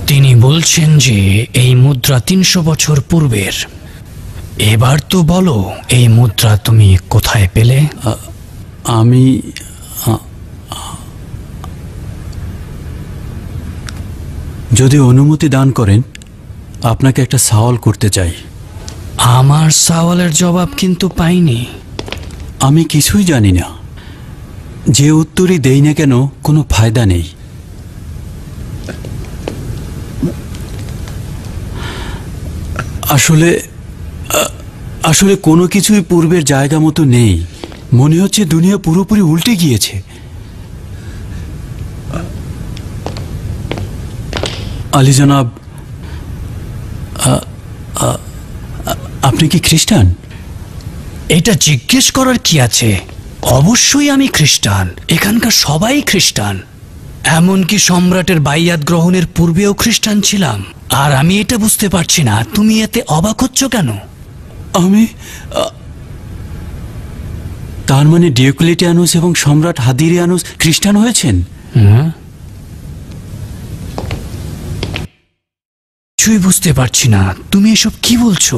তিনি বলছেন যে এই মুদ্রা 300 বছর পূর্বের। এবার তো বলো এই মুদ্রা তুমি কোথায় পেলে? আমি যদি অনুমতি দান করেন আপনাকে একটা সওয়াল করতে চাই। আমার সওয়ালের জবাব কিন্তু পাইনি। আমি কিছুই জানি না, যে উত্তরই দেই না কেন কোনো ফায়দা নেই। আসলে আসলে কোনো কিছুই পূর্বের জায়গা মতো নেই। মনে হচ্ছে দুনিয়া পুরোপুরি উল্টে গিয়েছে। আলী জনাব, আপনি কি খ্রিস্টান? এটা জিজ্ঞেস করার কি আছে? অবশ্যই আমি খ্রিস্টান। এখানকার সবাই খ্রিস্টান। এমনকি সম্রাটের বাইয়াত গ্রহণের পূর্বেও খ্রিস্টান ছিলাম। আর আমি এটা বুঝতে পারছি না তুমি এতে অবাক হচ্ছ কেন? আমি তার মানে ডিওক্লেটিয়ানুস এবং সম্রাট হাদিরিয়ানুস খ্রিস্টান হয়েছেন? কিছুই বুঝতে পারছি না, তুমি এসব কি বলছো?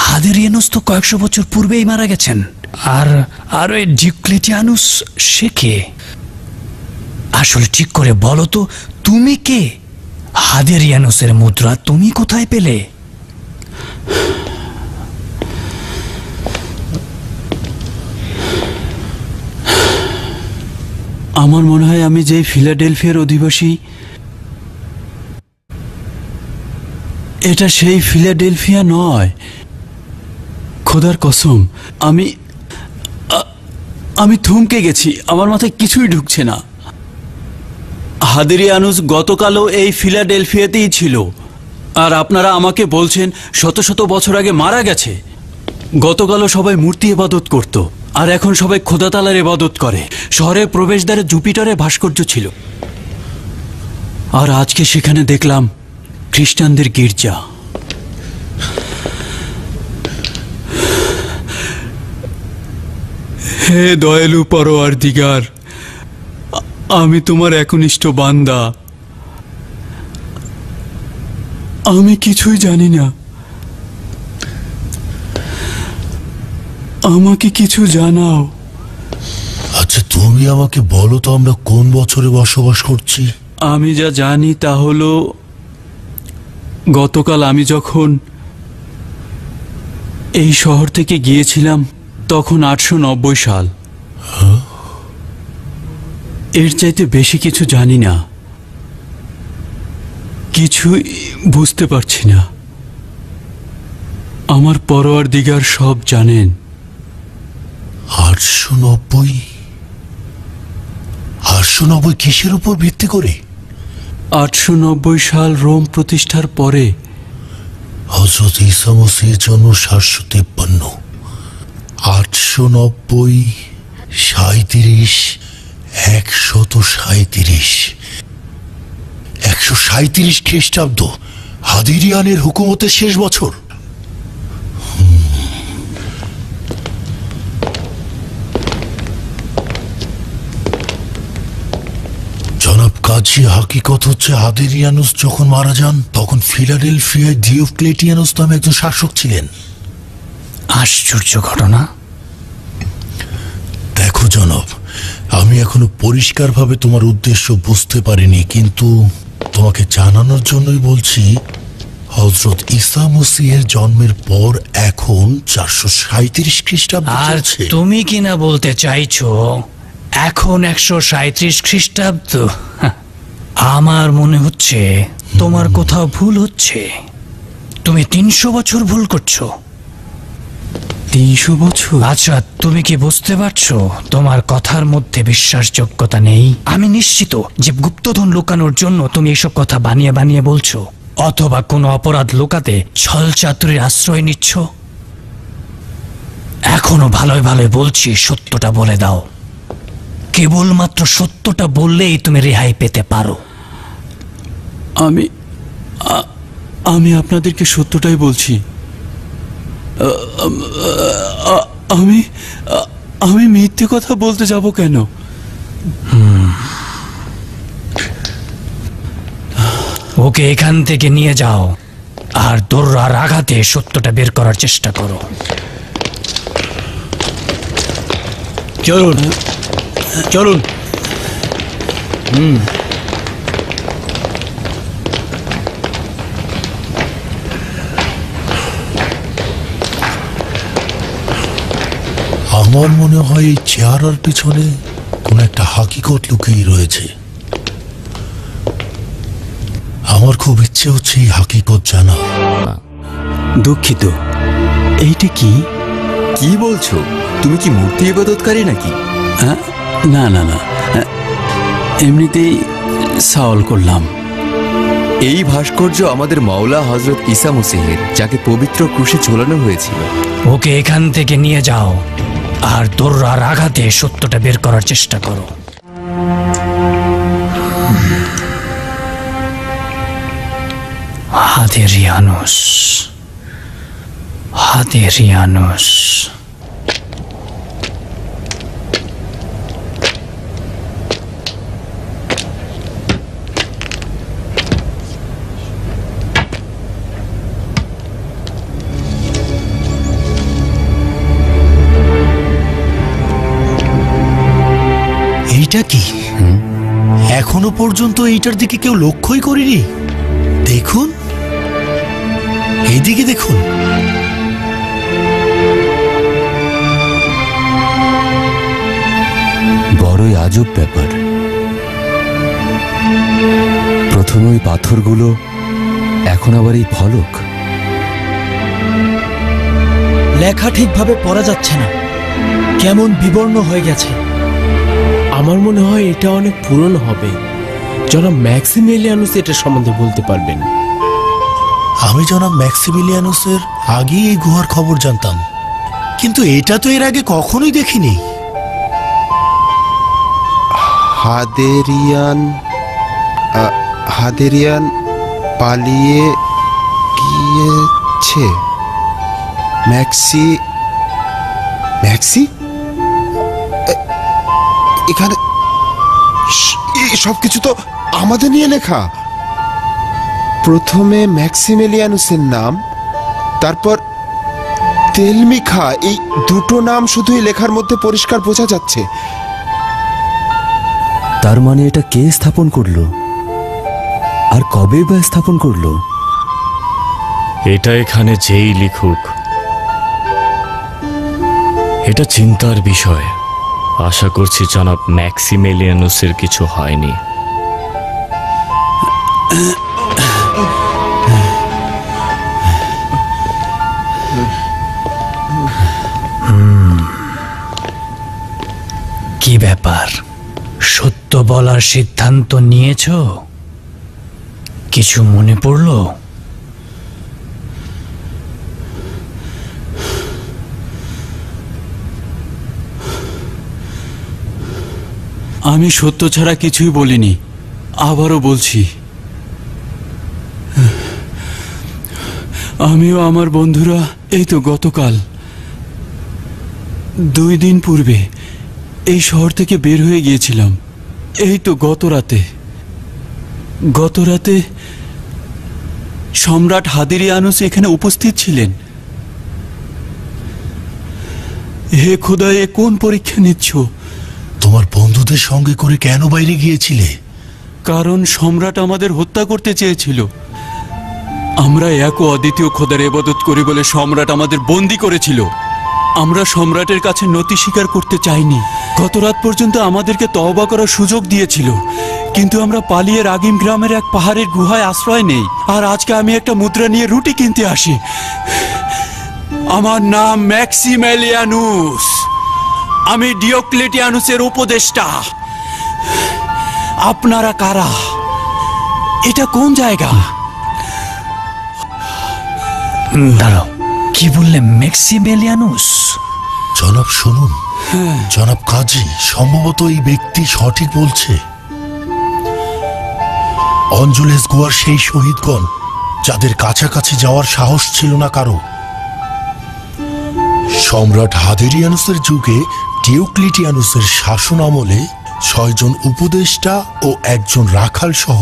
হাদিরিয়ানুস তো কয়েকশো বছর পূর্বেই মারা গেছেন। আর ওই ডিওক্লেটিয়ানুস সে কে? আসলে ঠিক করে বলো তো তুমি কে? হাদিরিয়ানুসের মুদ্রা তুমি কোথায় পেলে? আমার মনে হয় আমি যে ফিলাডেলফিয়ার অধিবাসী, এটা সেই ফিলাডেলফিয়া নয়। খোদার কসম, আমি থমকে গেছি। আমার মাথায় কিছুই ঢুকছে না। হাদিরিয়ানুস গতকালও এই ফিলাডেলফিয়াতেই ছিল, আর আপনারা আমাকে বলছেন শত শত বছর আগে মারা গেছে। গতকালও সবাই মূর্তি ইবাদত করত, আর এখন সবাই খোদা তাআলার ইবাদত করে। শহরের প্রবেশদ্বারে জুপিটারের ভাস্কর্য ছিল, আর আজকে সেখানে দেখলাম খ্রিস্টানদের গির্জা। হে দয়ালু পরওয়ারদিগার, আমি তোমার একনিষ্ঠ বান্দা। আমি কিছুই জানি না, আমাকে কিছু জানাও। আচ্ছা তুমি আমাকে বলো তো, আমরা কোন বছরে বসবাস করছি? আমি যা জানি তা হলো গতকাল আমি যখন এই শহর থেকে গিয়েছিলাম তখন 890 সাল। এর চাইতে বেশি কিছু জানি না, কিছুই বুঝতে পারছি না। আমার পরওয়ারদিগার সব জানেন। 890 কিসের উপর ভিত্তি করে? 890 সাল রোম প্রতিষ্ঠার পরে। হযরত ঈসা মসীহের জন্ম 753। 890, 37, 137, 137 খ্রিস্টাব্দ, হাদিরিয়ানের হুকুমতের শেষ বছর। জনাব কাজী, হাকিকত হচ্ছে হাদিরিয়ানুস যখন মারা যান তখন ফিলাডেলফিয়ায় ডিওক্লেটিয়ানুস নামে একজন শাসক ছিলেন। আশ্চর্য ঘটনা। দেখো জনাব, আমি এখনো পরিষ্কারভাবে তোমার উদ্দেশ্য বুঝতে পারিনি, কিন্তু তোমাকে জানানোর জন্যই বলছি। হযরত ঈসা মসিহের জন্মের পর এখন 437 খ্রিস্টাব্দ আর চলছে। তুমি কিনা বলতে চাইছো এখন 137 খ্রিস্টাব্দ? আমার মনে হচ্ছে তোমার কোথাও ভুল হচ্ছে। তুমি 300 বছর ভুল করছো। 300 বছর? আচ্ছা, তুমি কি বুঝতে পারছো তোমার কথার মধ্যে বিশ্বাসযোগ্যতা নেই? আমি নিশ্চিত যে গুপ্তধন লুকানোর জন্য তুমি এসব কথা বানিয়ে বানিয়ে বলছো, অথবা কোনো অপরাধ লুকাতে ছলচাতুরির আশ্রয় নিচ্ছ। এখনো ভালোই ভালোই বলছি, সত্যটা বলে দাও। কেবলমাত্র সত্যটা বললেই তুমি রেহাই পেতে পারো। আমি আপনাদেরকে সত্যটাই বলছি। আমি মিথ্যে কথা বলতে যাব কেন? ওকে এখান থেকে নিয়ে যাও আর দোররার আঘাতে সত্যটা বের করার চেষ্টা করো। চলুন চলুন। আমার মনে হয় এই চেহারার পিছনে কোন একটা হাকিকত লুকিয়ে রয়েছে। আমার খুব ইচ্ছে হচ্ছে এই হাকিকত জানা। দুঃখিত, এইটা কি? কি বলছো? তুমি কি মূর্তি ইবাদতকারী নাকি? না না না, এমনিতেই সওয়াল করলাম। এই ভাস্কর্য আমাদের মাওলা হযরত ঈসা মসিহের, যাকে পবিত্র ক্রুশে ঝোলানো হয়েছিল। ওকে এখান থেকে নিয়ে যাও আর দোররার আঘাতে সত্যটা বের করার চেষ্টা করো। হাদেরিয়ানুস, হাদেরিয়ানুস। এইটা কি? এখনো পর্যন্ত এইটার দিকে কেউ লক্ষ্যই করেনি। দেখুন, এইদিকে দেখুন। বড়ই আজব ব্যাপার। প্রথমে ওই পাথরগুলো, এখন আবার এই ফলক। লেখা ঠিকভাবে পড়া যাচ্ছে না, কেমন বিবর্ণ হয়ে গেছে। আমার মনে হয় এটা অনেক পুরনো হবে। জনাব ম্যাক্সিমিলিয়ানুস এটা সম্বন্ধে বলতে পারবেন। আমি জনাব ম্যাক্সিমিলিয়ানুসের আগেই এই গুহার খবর জানতাম, কিন্তু এটা তো এর আগে কখনোই দেখিনি। হাদেরিয়ান পালিয়ে গিয়েছে। ম্যাক্সি এখানে সবকিছু তো আমাদের নিয়ে লেখা। প্রথমে ম্যাক্সিমিলিয়ানুসের নাম, তারপর তেলমিখা। এই দুটো নাম শুধুই লেখার মধ্যে পরিষ্কার বোঝা যাচ্ছে। তার মানে এটা কে স্থাপন করলো, আর কবে বা স্থাপন করলো? এটা এখানে যেই লিখুক, এটা চিন্তার বিষয়। আশা করছি জনাব ম্যাক্সিমিলিয়ানুসের কিছু হয়নি। কি ব্যাপার, সত্য বলার সিদ্ধান্ত নিয়েছো? কিছু মনে পড়লো? আমি সত্য ছাড়া কিছুই বলিনি। আবারও বলছি, আমিও আমার বন্ধুরা এই তো গতকাল 2 দিন পূর্বে এই শহর থেকে বের হয়ে গিয়েছিলাম। এই তো গত রাতে সম্রাট হাদেরিয়ানুস এখানে উপস্থিত ছিলেন। হে খোদা, এ কোন পরীক্ষা নিচ্ছ? তোমার বন্ধুদের সঙ্গে করে কেন বাইরে গিয়েছিলে? কারণ সম্রাট আমাদের হত্যা করতে চেয়েছিল। আমরা এক ও অদ্বিতীয় খোদার ইবাদত করি বলে সম্রাট আমাদের বন্দী করেছিল। আমরা সম্রাটের কাছে নতি স্বীকার করতে চাইনি। গত রাত পর্যন্ত আমাদেরকে তওবা করার সুযোগ দিয়েছিল, কিন্তু আমরা পালিয়ে রাগিম গ্রামের এক পাহাড়ের গুহায় আশ্রয় নেই। আর আজকে আমি একটা মুদ্রা নিয়ে রুটি কিনতে আসি। আমার নাম ম্যাক্সিমেলিয়ানুস, আমি ডিওক্লেটিয়ানুসের উপদেষ্টা। আপনারা কারা? এটা কোন জায়গা? দাঁড়াও, কি বললে ম্যাক্সিমেলিয়ানুস? জনাব শুনুন, জনাব কাজী, সম্ভবত এই ব্যক্তি সঠিক বলছে। অঞ্জুলেস গোয়ার সেই শহীদগণ যাদের কাছাকাছি যাওয়ার সাহস ছিল না কারো। সম্রাট হাদেরিয়ানুসের যুগে ডিওক্লেটিয়ানুসের শাসন আমলে 6 জন উপদেষ্টা ও 1 জন রাখাল সহ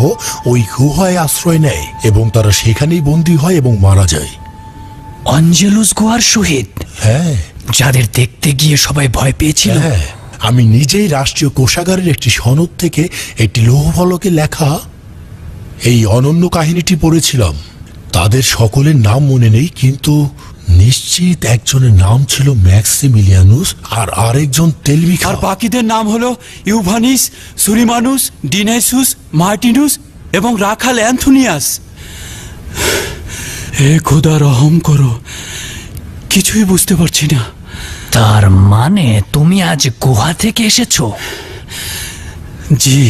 ওই গুহায় আশ্রয় নেয় এবং তারা সেখানেই বন্দী হয় এবং মারা যায়। অঞ্জেলুস গোয়ার শহীদ? হ্যাঁ। যাদের দেখতে গিয়ে সবাই ভয় পেয়েছিল? হ্যাঁ, আমি নিজেই রাষ্ট্রীয় কোষাগারের একটি সনদ থেকে একটি লৌহফলকে লেখা এই অনন্য কাহিনীটি পড়েছিলাম। তাদের সকলের নাম মনে নেই, কিন্তু নিশ্চিত একজনের নাম ছিল ম্যাক্সিমিলিয়ানুস আর আরেকজন তেলবিখা। আর বাকিদের নাম হলো ইউভানিস, সুরিমানুস, ডিনাইসুস, মার্টিনুস এবং রাখাল অ্যান্থোনিয়াস। হে খোদা, রহম করো, কিছুই বুঝতে পারছি না। তার মানে তুমি আজ গুহা থেকে এসেছো? জি।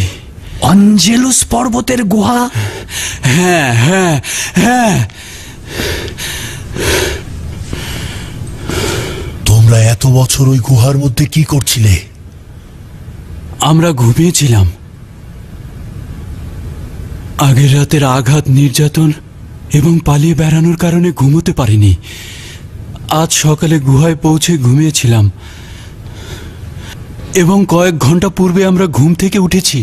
অঞ্জেলুস পর্বতের গুহা? হ্যাঁ হ্যাঁ হ্যাঁ। তোমরা এত বছর ওই গুহার মধ্যে কি করছিলে? আমরা ঘুমিয়েছিলাম। আগের রাতের আঘাত, নির্যাতন এবং পালিয়ে বেড়ানোর কারণে ঘুমোতে পারিনি। আজ সকালে গুহায় পৌঁছে ঘুমিয়েছিলাম এবং কয়েক ঘন্টা পূর্বে আমরা ঘুম থেকে উঠেছি।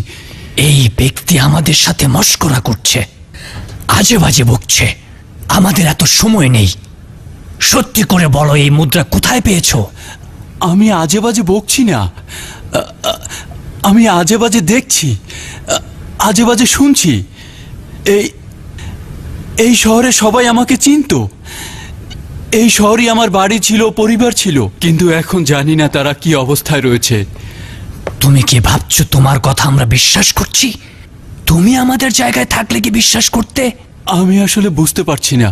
এই ব্যক্তি আমাদের সাথে মশকরা করছে, আজে বাজে বকছে। আমাদের এত সময় নেই। সত্যি করে বলো, এই মুদ্রা কোথায় পেয়েছো? আমি আজে বাজে বকছি না, আমি আজে বাজে দেখছি, আজে বাজে শুনছি। এই শহরে সবাই আমাকে চিনতো। এই শহরই আমার বাড়ি ছিল, পরিবার ছিল, কিন্তু এখন জানি না তারা কি অবস্থায় রয়েছে। তুমি কি ভাবছো তোমার কথা আমরা বিশ্বাস করছি? তুমি আমাদের জায়গায় থাকলে কি বিশ্বাস করতে? আমি আসলে বুঝতে পারছি না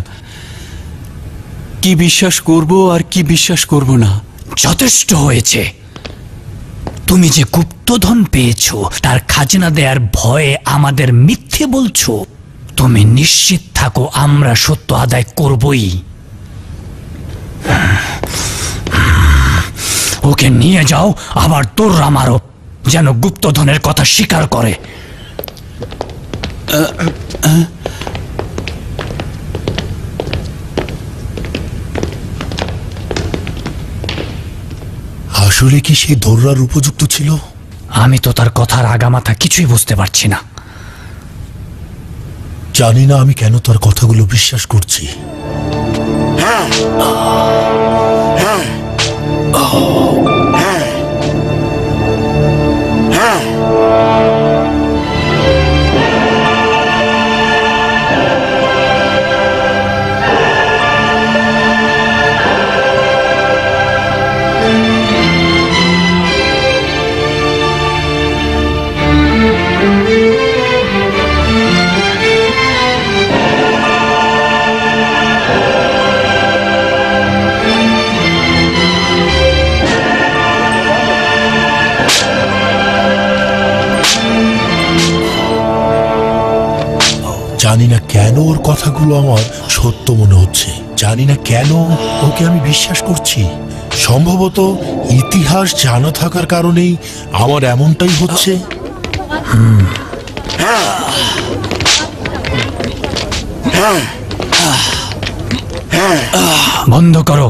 কি বিশ্বাস করব আর কি বিশ্বাস করব না। যথেষ্ট হয়েছে। তুমি যে গুপ্তধন পেয়েছো তার খাজনা দেওয়ার ভয়ে আমাদের মিথ্যে বলছো। তুমি নিশ্চিত থাকো, আমরা সত্য আদায় করবই। ওকে নিয়ে যাও, আবার তোররা মারো, যেন গুপ্তধনের কথা স্বীকার করে। আসলে কি সে দৌড়ার উপযুক্ত ছিল? আমি তো তার কথার আগামাথা কিছুই বুঝতে পারছি না। জানি না আমি কেন তার কথাগুলো বিশ্বাস করছি। জানি না কেন ওর কথাগুলো আমার সত্য মনে হচ্ছে। জানি না কেন ওকে আমি বিশ্বাস করছি। সম্ভবত ইতিহাস জানা থাকার কারণেই আমার এমনটাই হচ্ছে। বন্ধ করো।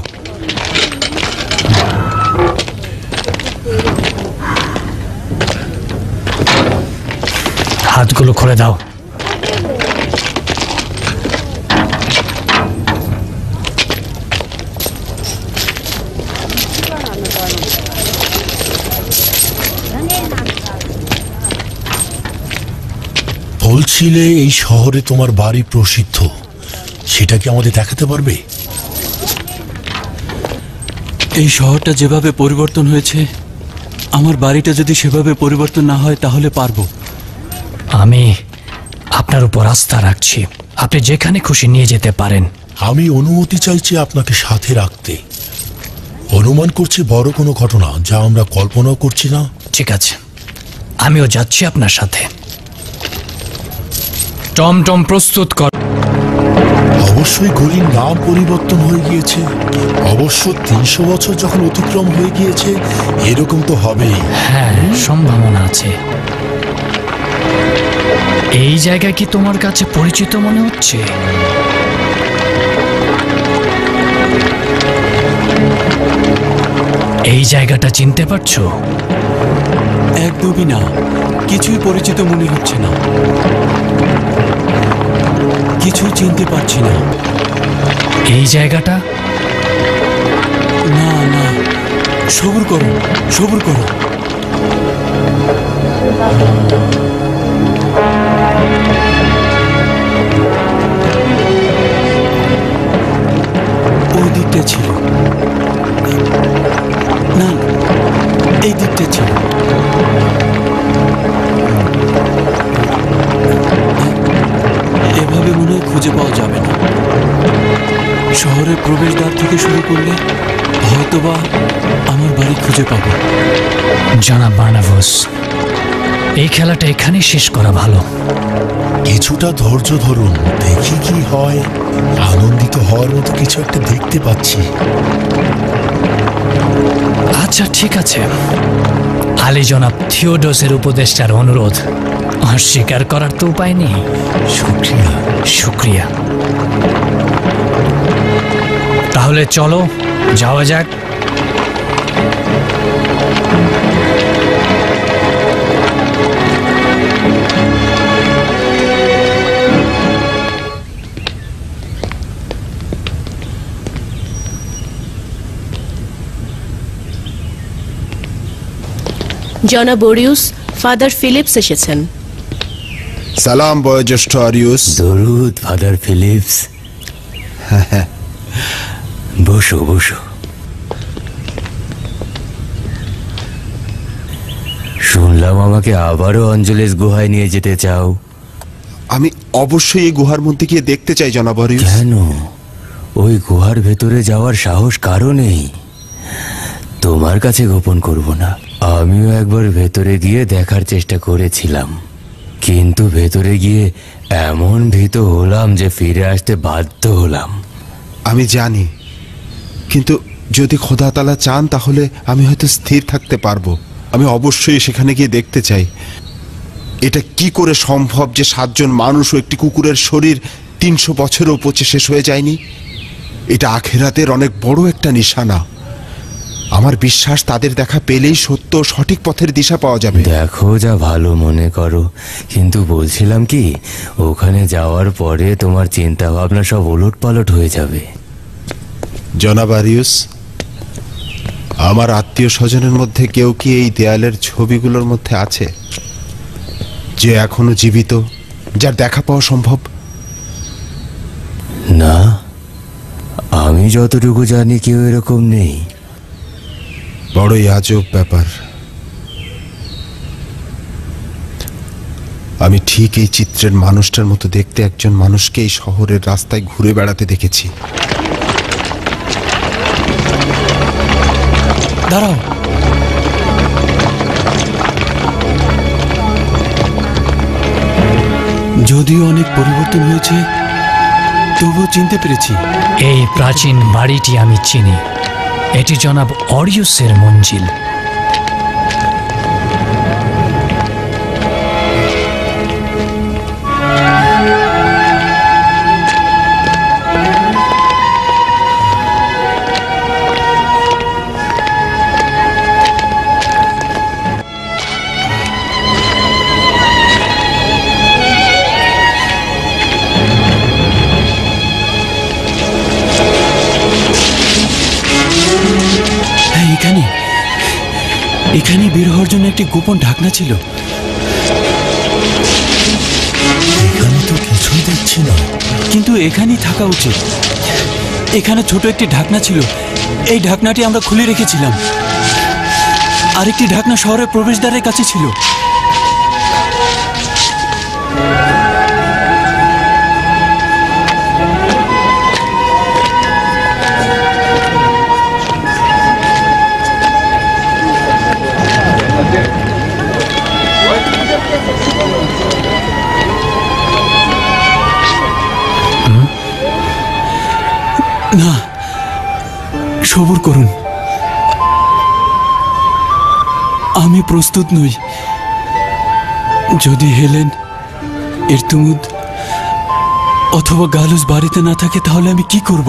হাতগুলো খুলে দাও। বলছিলে এই শহরে তোমার বাড়ি প্রসিদ্ধ, সেটা কি আমাদের দেখাতে পারবে? এই শহরটা যেভাবে পরিবর্তন হয়েছে, আমার বাড়িটা যদি সেভাবে পরিবর্তন না হয় তাহলে পারবো। আমি আপনার উপর আস্থা রাখছি, আপনি যেখানে খুশি নিয়ে যেতে পারেন। আমি অনুমতি চাইছি আপনাকে সাথে রাখতে। অনুমান করছি বড় কোনো ঘটনা যা আমরা কল্পনাও করছি না। ঠিক আছে, আমিও যাচ্ছি আপনার সাথে। টমটম প্রস্তুত কর। অবশ্যই গলির নাম পরিবর্তন হয়ে গিয়েছে। অবশ্য ৩০০ বছর যখন অতিক্রম হয়ে গিয়েছে, এরকম তো হবেই। হ্যাঁ, সম্ভাবনা আছে। এই জায়গা কি তোমার কাছে পরিচিত মনে হচ্ছে? এই জায়গাটা চিনতে পারছো? একদমই না, কিছুই পরিচিত মনে হচ্ছে না, কিছুই চিনতে পারছি না। এই জায়গাটা? না না, সবুর করো, সবুর করো। ওই দিকটা ছিল না, এই দিকটা ছিল। এভাবে মনে হয় খুঁজে পাওয়া যাবে না। শহরের প্রবেশদ্বার থেকে শুরু করলে হয়তোবা আমার বাড়ি খুঁজে পাবো। জনাব বার্নাবাস, এই খেলাটা এখানেই শেষ করা ভালো। কিছুটা ধৈর্য ধরুন, দেখি কি হয়। আনন্দিত হওয়ার মতো কিছু একটা দেখতে পাচ্ছি। আচ্ছা ঠিক আছে, আলী জনাব থিওডোসের উপদেষ্টার অনুরোধ অস্বীকার করার তো উপায় নেই। শুক্রিয়া। শুক্রিয়া। তাহলে চলো যাওয়া যাক। জনাব ওরিউস, ফাদার ফিলিপস এসেছেন। সালাম বয়োজ্যেষ্ঠ আরিউস। দরুদ ফাদার ফিলিপস। বসো বসো। শুনলাম আমাকে আবারও অঞ্জলেস গুহায় নিয়ে যেতে চাও। আমি অবশ্যই এই গুহার মধ্যে গিয়ে দেখতে চাই জনাব আরিউস। কেন? ওই গুহার ভেতরে যাওয়ার সাহস কারো নেই। তোমার কাছে গোপন করব না, আমিও একবার ভেতরে গিয়ে দেখার চেষ্টা করেছিলাম, কিন্তু ভেতরে গিয়ে এমন ভীত হলাম যে ফিরে আসতে বাধ্য হলাম। আমি জানি, কিন্তু যদি খোদা তাআলা চান তাহলে আমি হয়তো স্থির থাকতে পারবো। আমি অবশ্যই সেখানে গিয়ে দেখতে চাই। এটা কি করে সম্ভব যে 7 জন মানুষ ও একটি কুকুরের শরীর 300 বছরও পচে শেষ হয়ে যায়নি? এটা আখিরাতের অনেক বড় একটা নিশানা। আমার বিশ্বাস তাদের দেখা পেলেই সত্য সঠিক পথের দিশা পাওয়া যাবে। দেখো যা ভালো মনে করো, কিন্তু বলছিলাম কি, ওখানে যাওয়ার পরে তোমার চিন্তা ভাবনা সব ওলটপালট হয়ে যাবে। জনাব আরিউস, আমার আত্মীয় স্বজনের মধ্যে কেউ কি এই দেয়ালের ছবিগুলোর মধ্যে আছে যে এখনো জীবিত, যার দেখা পাওয়া সম্ভব? না, আমি যতটুকু জানি কেউ এরকম নেই। বড়ই আজব ব্যাপার। আমি ঠিক এই চিত্রের মানুষটার মতো দেখতে একজন মানুষকে এই শহরের রাস্তায় ঘুরে বেড়াতে দেখেছি। দাঁড়াও, যদিও অনেক পরিবর্তন হয়েছে তবুও চিনতে পেরেছি। এই প্রাচীন বাড়িটি আমি চিনি, এটি জনাব অরিউসের মঞ্জিল। এখানে বের হওয়ার জন্য একটি গোপন ঢাকনা ছিল। এখানে তো কিছুই দেখছি না। কিন্তু এখানেই থাকা উচিত। এখানে ছোট একটি ঢাকনা ছিল, এই ঢাকনাটি আমরা খুলে রেখেছিলাম। আরেকটি ঢাকনা শহরের প্রবেশদ্বারের কাছে ছিল। না, সবুর করুন, আমি প্রস্তুত নই। যদি হেলেন, ইরতুমুদ অথবা গালুস বাড়িতে না থাকে তাহলে আমি কি করব?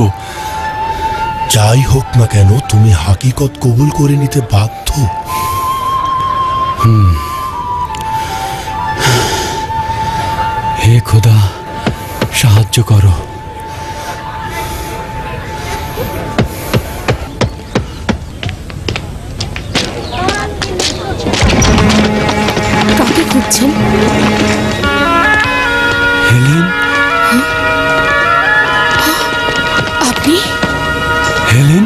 যাই হোক না কেন, তুমি হাকিকত কবুল করে নিতে বাধ্য। হে খোদা, সাহায্য করো। কাকে খুঁজছেন? হেলেন? আপনি? হেলেন?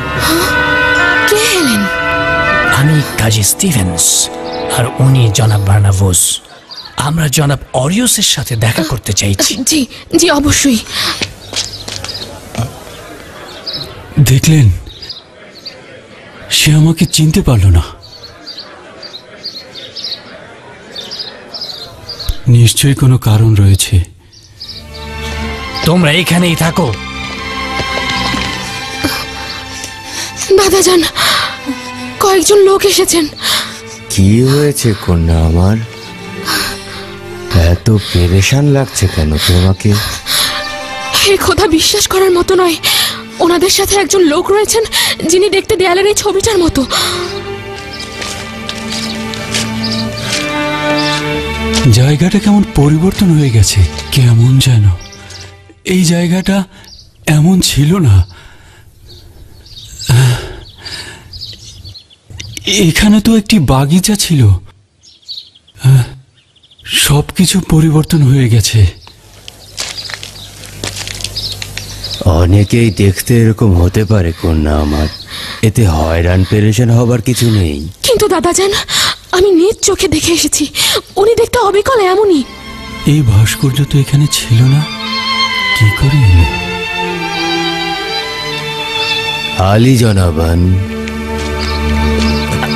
কে হেলেন? আমি কাজী স্টিভেন্স, আর উনি জনাব বার্নাবোস। আমরা জনাব অরিয়সের সাথে দেখা করতে চাইছি। জি জি, অবশ্যই। দেখলেন, সে আমাকে চিনতে পারল না। নিশ্চয়ই কোনো কারণ রয়েছে। তোমরা এখানেই থাকো। দাদা যান, কয়েকজন লোক এসেছেন। কি হয়েছে কন্যা আমার? এত পেরেশান লাগছে কেন তোমাকে? হে খোদা, বিশ্বাস করার মতো নয়। ওনাদের সাথে একজন লোক রয়েছেন যিনি দেখতে দেয়ালের এই ছবিটার মতো। জায়গাটা কেমন পরিবর্তন হয়ে গেছে, কেমন যেন। এই জায়গাটা এমন ছিল না। এখানে তো একটি বাগিচা ছিল। সবকিছু পরিবর্তন হয়ে গেছে। অনেকেই দেখতে এরকম হতে পারে কন্যা আমার, এতে হয়রান পেরেশান হবার কিছু নেই। কিন্তু দাদা যান, আমি নিজ চোখে দেখে এসেছি, উনি দেখতে অবিকল এমনই। এই ভাস্কর্য তো এখানে ছিল না, কি করে এলো? আলী জনাবান।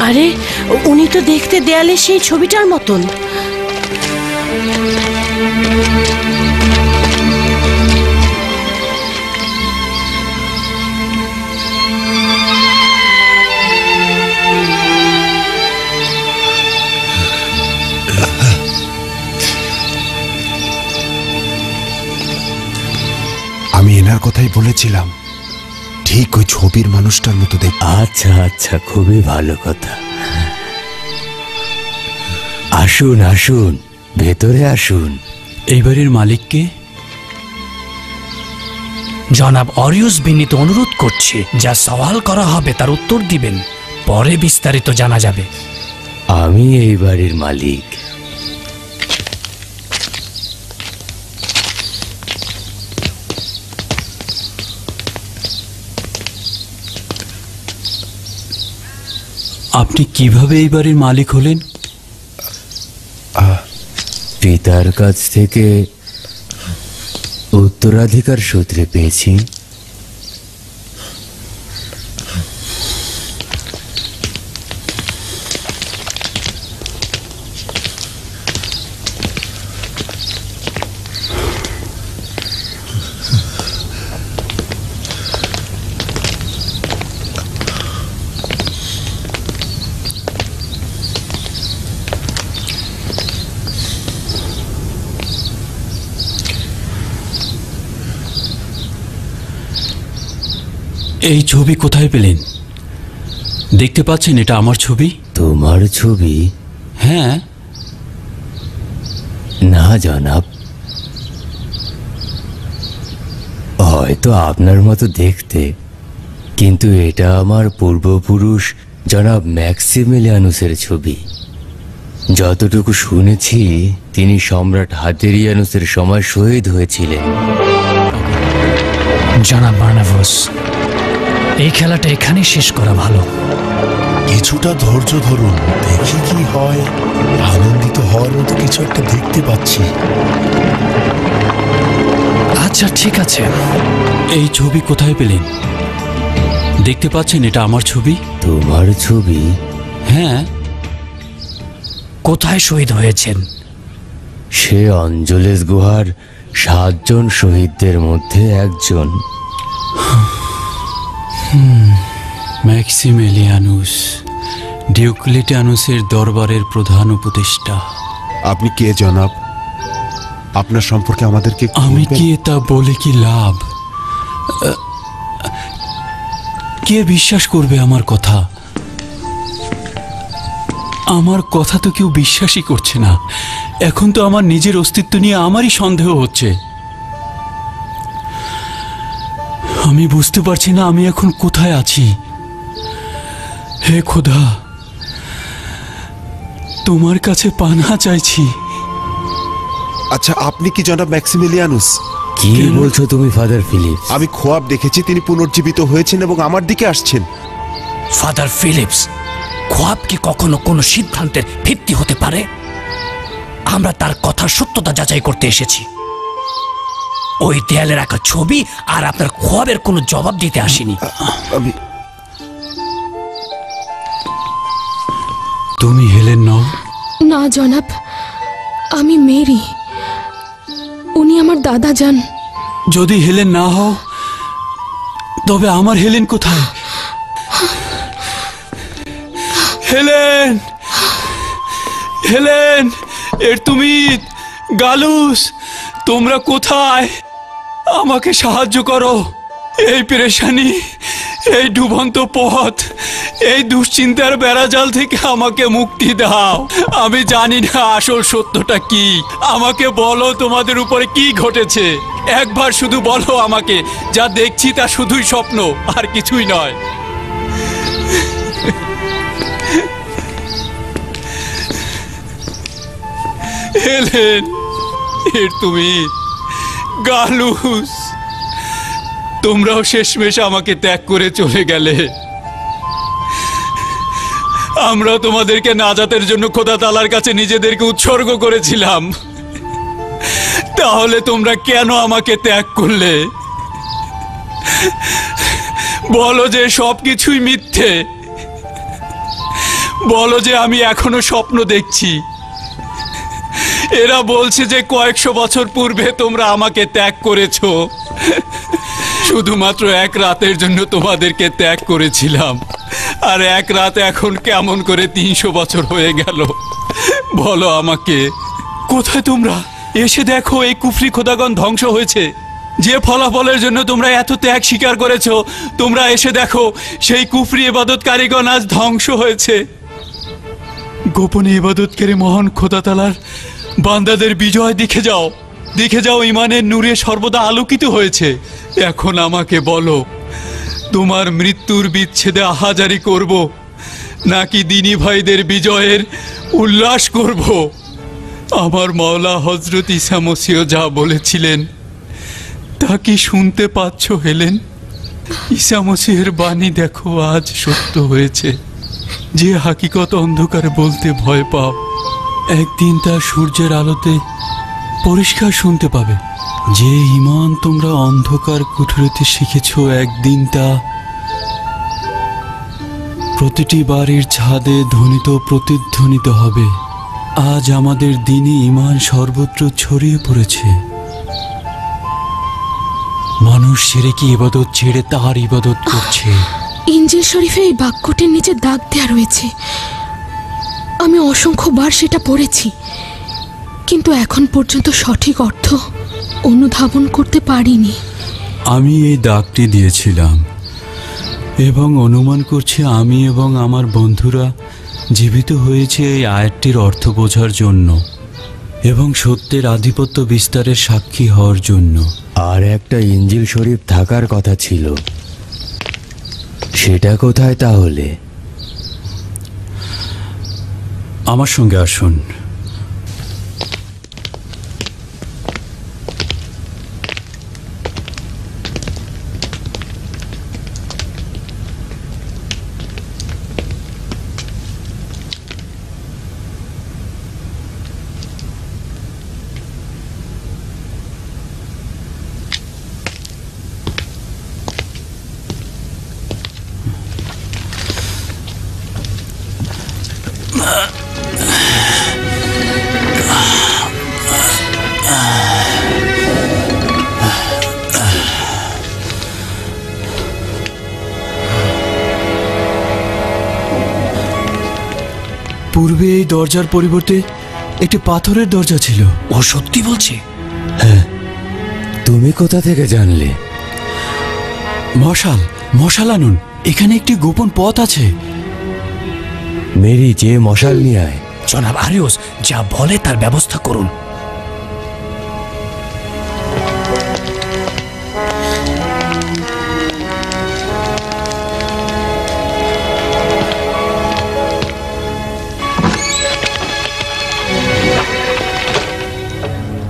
আরে, উনি তো দেখতে দেয়ালে সেই ছবিটার মতন। আমি এনার কথাই বলেছিলাম, ঠিক ওই ছবির মানুষটার মতো দেখ। আচ্ছা আচ্ছা, খুবই ভালো কথা। আসুন আসুন, ভেতরে আসুন। এই বাড়ির মালিককে? জনাব অরিয়স বিনীত অনুরোধ করছে, যা সওয়াল করা হবে তার উত্তর দিবেন, পরে বিস্তারিত জানা যাবে। আমি এই বাড়ির মালিক। আপনি কিভাবে এই বাড়ির মালিক হলেন? পিতার কাছ থেকে উত্তরাধিকার সূত্রে পেয়েছি। এই ছবি কোথায় পেলেন? দেখতে পাচ্ছেন এটা আমার ছবি। তোমার ছবি? হ্যাঁ। না জনাব, হয়তো আপনার মতো দেখতে, কিন্তু এটা আমার পূর্বপুরুষ জনাব ম্যাক্সিমিলিয়ানুসের ছবি। যতটুকু শুনেছি তিনি সম্রাট হাতেরিয়ানুসের সময় শহীদ হয়েছিলেন। জনাব বার্নাবাস, এই খেলাটা এখানেই শেষ করা ভালো। কিছুটা ধৈর্য ধরুন, দেখি কি হয়। আনন্দিত হওয়ার মতো কিছু একটা দেখতে পাচ্ছি। আচ্ছা ঠিক আছে। এই ছবি কোথায় পেলেন? দেখতে পাচ্ছেন এটা আমার ছবি। তোমার ছবি? হ্যাঁ। কোথায় শহীদ হয়েছেন? সে অঞ্জলেস গুহার 7 জন শহীদদের মধ্যে একজন। ম্যাক্সিমিলিয়ানুস, ডিওক্লেটিয়ানুসের দরবারের প্রধান উপদেষ্টা। আপনি কে জনাব? আপনার সম্পর্কে আমাদেরকে আমি কি তা বলে কি লাভ? কে বিশ্বাস করবে আমার কথা? আমার কথা তো কেউ বিশ্বাসই করছে না। এখন তো আমার নিজের অস্তিত্ব নিয়ে আমারই সন্দেহ হচ্ছে। আমি বুঝতে পারছি না আমি এখন কোথায় আছি। হে খোদা, তোমার কাছে পানাহ চাইছি। আচ্ছা, আপনি কি জনাব ম্যাক্সিমিলিয়ানুস? কি বলছো তুমি ফাদার ফিলিপস? আমি খোয়াব দেখেছি, তিনি পুনর্জীবিত হয়েছেন এবং আমার দিকে আসছেন। ফাদার ফিলিপস, খোয়াব কি কখনো কোনো সিদ্ধান্তের ভিত্তি হতে পারে? আমরা তার কথার সত্যতা যাচাই করতে এসেছি। ওই দেয়ালে রাখা ছবি আর আপনার খোয়াবের কোনো জবাব দিতে আসিনি। তুমি হেলেন নও? না জনাব, আমি মেরি। উনি আমার দাদা যান। যদি হেলেন না হও তবে আমার হেলেন কোথায়? হেলেন, হেলেন, এর তুমি, গালুস, তোমরা কোথায়? আমাকে সাহায্য করো। এই পেরেশানি, এই ডুবন্ত পথ, এই দুশ্চিন্তার বেড়াজাল থেকে আমাকে মুক্তি দাও। আমি জানি না আসল সত্যটা কি। আমাকে বলো তোমাদের উপরে কি ঘটেছে। একবার শুধু বলো আমাকে। যা দেখছি তা শুধুই স্বপ্ন, আর কিছুই নয়। হেলেন, এর তুমি, গালুস, তোমরাও শেষমেশ আমাকে ত্যাগ করে চলে গেলে। আমরা তোমাদেরকে নাজাতের জন্য খোদা তাআলার কাছে নিজেদেরকে উৎসর্গ করেছিলাম। তাহলে তোমরা কেন আমাকে ত্যাগ করলে? বলো যে সবকিছুই মিথ্যে। বলো যে আমি এখনো স্বপ্ন দেখছি। এরা বলছে যে কয়েকশো বছর পূর্বে তোমরা আমাকে ত্যাগ করেছো। শুধুমাত্র এক রাতের জন্য তোমাদেরকে ত্যাগ করেছিলাম, আর এক রাত এখন কেমন করে 300 বছর হয়ে গেল। বলো আমাকে, কোথায় তোমরা? এসে দেখো এই কুফরি খোদাগণ ধ্বংস হয়েছে। যে ফলাফলের জন্য তোমরা এত ত্যাগ স্বীকার করেছো, তোমরা এসে দেখো সেই কুফরি ইবাদতকারীগণ আজ ধ্বংস হয়েছে। গোপনে ইবাদতকারী মহান খোদা তাআলার বান্দাদের বিজয় দেখে যাও, দেখে যাও ইমানের নূরে সর্বদা আলোকিত হয়েছে। এখন আমাকে বলো, তোমার মৃত্যুর বিচ্ছেদে আহাজারি করব, নাকি দিনী ভাইদের বিজয়ের উল্লাস করব? আমার মাওলা হযরত ঈসা মসীহ যা বলেছিলেন তা কি শুনতে পাচ্ছ হেলেন? ঈসা মসীহের বাণী দেখো আজ সত্য হয়েছে। যে হাকিকত অন্ধকারে বলতে ভয় পাও, একদিন তা সূর্যের আলোতে পরিষ্কার শুনতে পাবে। যে ঈমান তোমরা অন্ধকার কুঠুরিতে শিখেছো, একদিন তা প্রতিটি বাড়ির ছাদে ধ্বনিত প্রতিধ্বনিত হবে। আজ আমাদের দিনে ঈমান সর্বত্র ছড়িয়ে পড়েছে। মানুষ শিরকি ইবাদত ছেড়ে তার ইবাদত করছে। ইনজিল শরীফে এই বাক্যটির নিচে দাগ দেয়া রয়েছে। আমি অসংখ্যবার সেটা পড়েছি, কিন্তু এখন পর্যন্ত সঠিক অর্থ অনুধাবন করতে পারিনি। আমি এই দাগটি দিয়েছিলাম এবং অনুমান করছি আমি এবং আমার বন্ধুরা জীবিত হয়েছে এই আয়াতটির অর্থ বোঝার জন্য এবং সত্যের আধিপত্য বিস্তারের সাক্ষী হওয়ার জন্য। আর একটা ইনজিল শরীফ থাকার কথা ছিল, সেটা কোথায় তাহলে? আমার সঙ্গে আসুন। পূর্বে এই দরজার পরিবর্তে একটি পাথরের দরজা ছিল। ও সত্যি বলছে? হ্যাঁ। তুমি কোথা থেকে জানলে? মশাল, মশাল আনুন, এখানে একটি গোপন পথ আছে। মেরি, যে মশাল নিয়ে আয়। জনাব আরিউস যা বলে তার ব্যবস্থা করুন।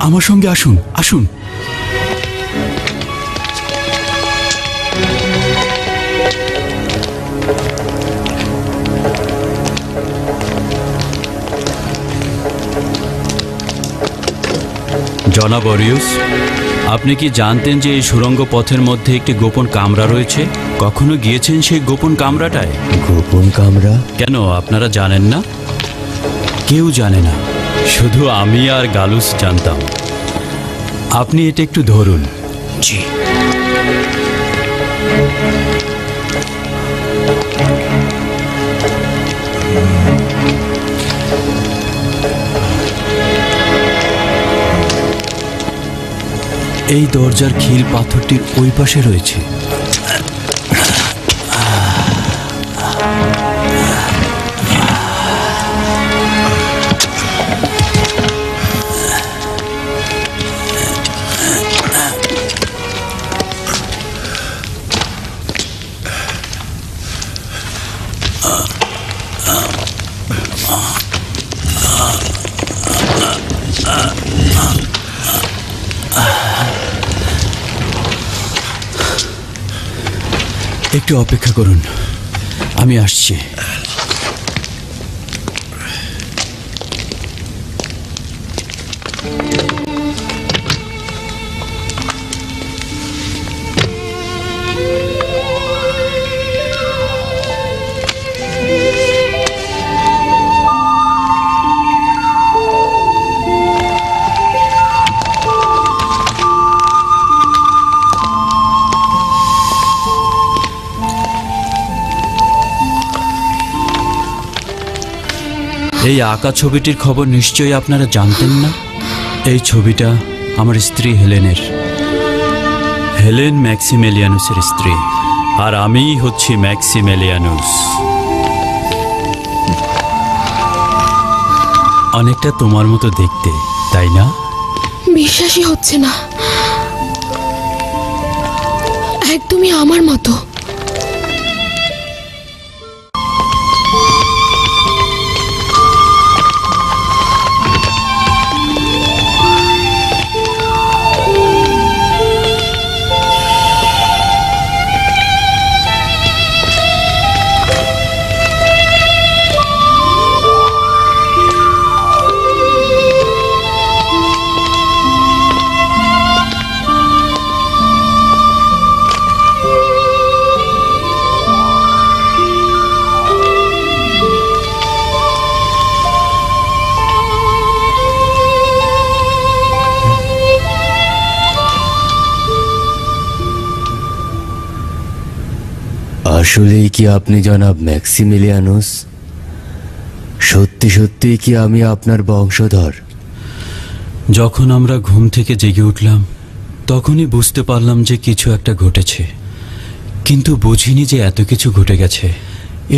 আমার সঙ্গে আসুন, আসুন। জনাব অরিউস, আপনি কি জানতেন যে এই সুড়ঙ্গ পথের মধ্যে একটি গোপন কামরা রয়েছে? কখনো গিয়েছেন সেই গোপন কামরাটায়? গোপন কামরা? কেন, আপনারা জানেন না? কেউ জানে না, শুধু আমি আর গালুস জানতাম। আপনি এটা একটু ধরুন। জি। এই দরজার খিল পাথরটির ওই পাশে রয়েছে। একটু অপেক্ষা করুন, আমি আসছি। এই আঁকা ছবিটির খবর নিশ্চয়ই আপনারা জানতেন না। এই ছবিটা আমার স্ত্রী হেলেনের, হেলেন ম্যাক্সিমেলিয়ানুসের স্ত্রী, আর আমিই হচ্ছি ম্যাক্সিমেলিয়ানুস। অনেকটা তোমার মতো দেখতে, তাই না? বিশ্বাসই হচ্ছে না, একদমই আমার মতো। আসলেই কি আপনি জনাব ম্যাক্সিমিলিয়ানুস? সত্যি সত্যি কি আমি আপনার বংশধর? যখন আমরা ঘুম থেকে জেগে উঠলাম তখনই বুঝতে পারলাম যে কিছু একটা ঘটেছে, কিন্তু বুঝিনি যে এত কিছু ঘটে গেছে।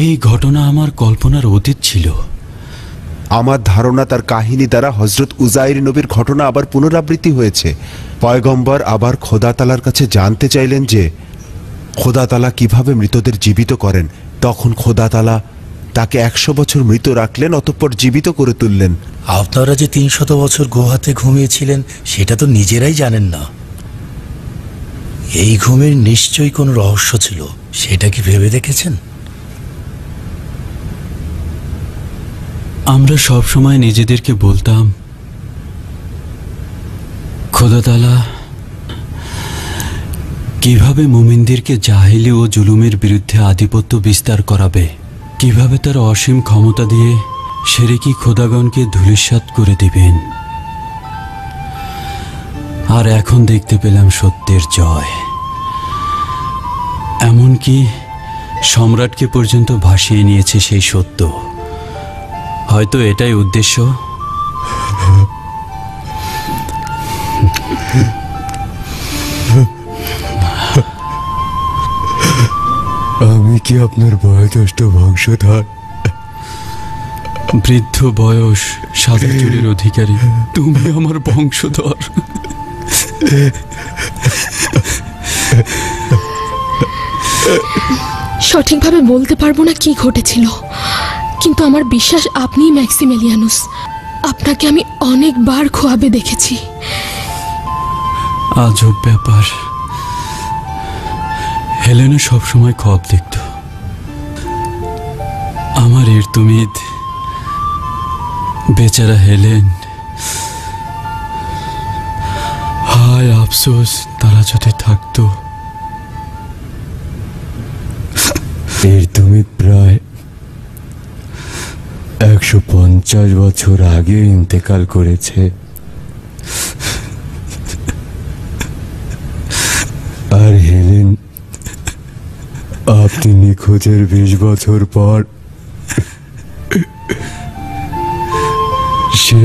এই ঘটনা আমার কল্পনার অতীত ছিল। আমার ধারণা তার কাহিনী দ্বারা হজরত উজাইর নবীর ঘটনা আবার পুনরাবৃত্তি হয়েছে। পয়গম্বর আবার খোদা তালার কাছে জানতে চাইলেন যে খোদা তালা কিভাবে মৃতদের জীবিত করেন। তখন খোদা তালা তাকে 100 বছর মৃত রাখলেন, অতঃপর জীবিত করে তুললেন। আপনারা যে 300 বছর গুহাতে ঘুমিয়েছিলেন সেটা তো নিজেরাই জানেন না। এই ঘুমের নিশ্চয়ই কোনো রহস্য ছিল, সেটা কি ভেবে দেখেছেন? আমরা সব সময় নিজেদেরকে বলতাম খোদা তাআলা কিভাবে মুমিনদেরকে জাহেলি ও জুলুমের বিরুদ্ধে আধিপত্য বিস্তার করাবে, কিভাবে তার অসীম ক্ষমতা দিয়ে সেরে কি খোদাগণকে ধূলিসাৎ করে দিবেন। আর এখন দেখতে পেলাম সত্যের জয়। এমনকি সম্রাটকে পর্যন্ত ভাসিয়ে নিয়েছে সেই সত্য। হয়তো এটাই উদ্দেশ্য। আমি কি আপনার বয়োজ্যেষ্ঠ বংশধর? বৃদ্ধ বয়স, সাদা চুলের অধিকারী, তুমি আমার বংশধর। সঠিকভাবে বলতে পারবো না কি ঘটেছিল, কিন্তু আমার বিশ্বাস আপনিই ম্যাক্সিমিলিয়ানুস। আপনাকে আমি অনেকবার খোয়াবে দেখেছি। আজব ব্যাপার। হেলেনা সবসময় খোয়াব দেখত। আমার ইরতুমিদ, বেচারা হেলেন। হায় আফসোস, তারা যদি থাকতো। তুমি প্রায় 150 বছর আগে ইন্তেকাল করেছে। আর হেলেন, আপনি নিখোঁজের 20 বছর পর সে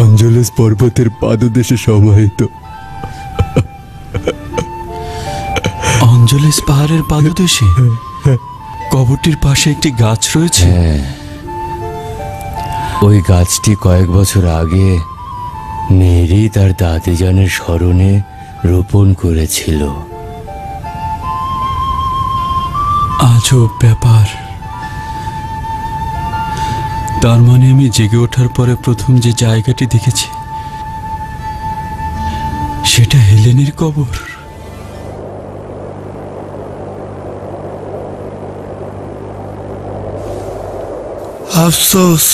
অঞ্জলেস পর্বতের পাদদেশে সমাহিত। অঞ্জলেস পাহাড়ের পাদদেশে কবরটির পাশে একটি গাছ রয়েছে। ওই গাছটি কয়েক বছর আগে মেরি তার দাদিজানের স্মরণে রোপণ করেছিল। আজব ব্যাপার। তার মানে আমি জেগে ওঠার পরে প্রথম যে জায়গাটি দেখেছি সেটা হেলেনের কবর। আফসোস,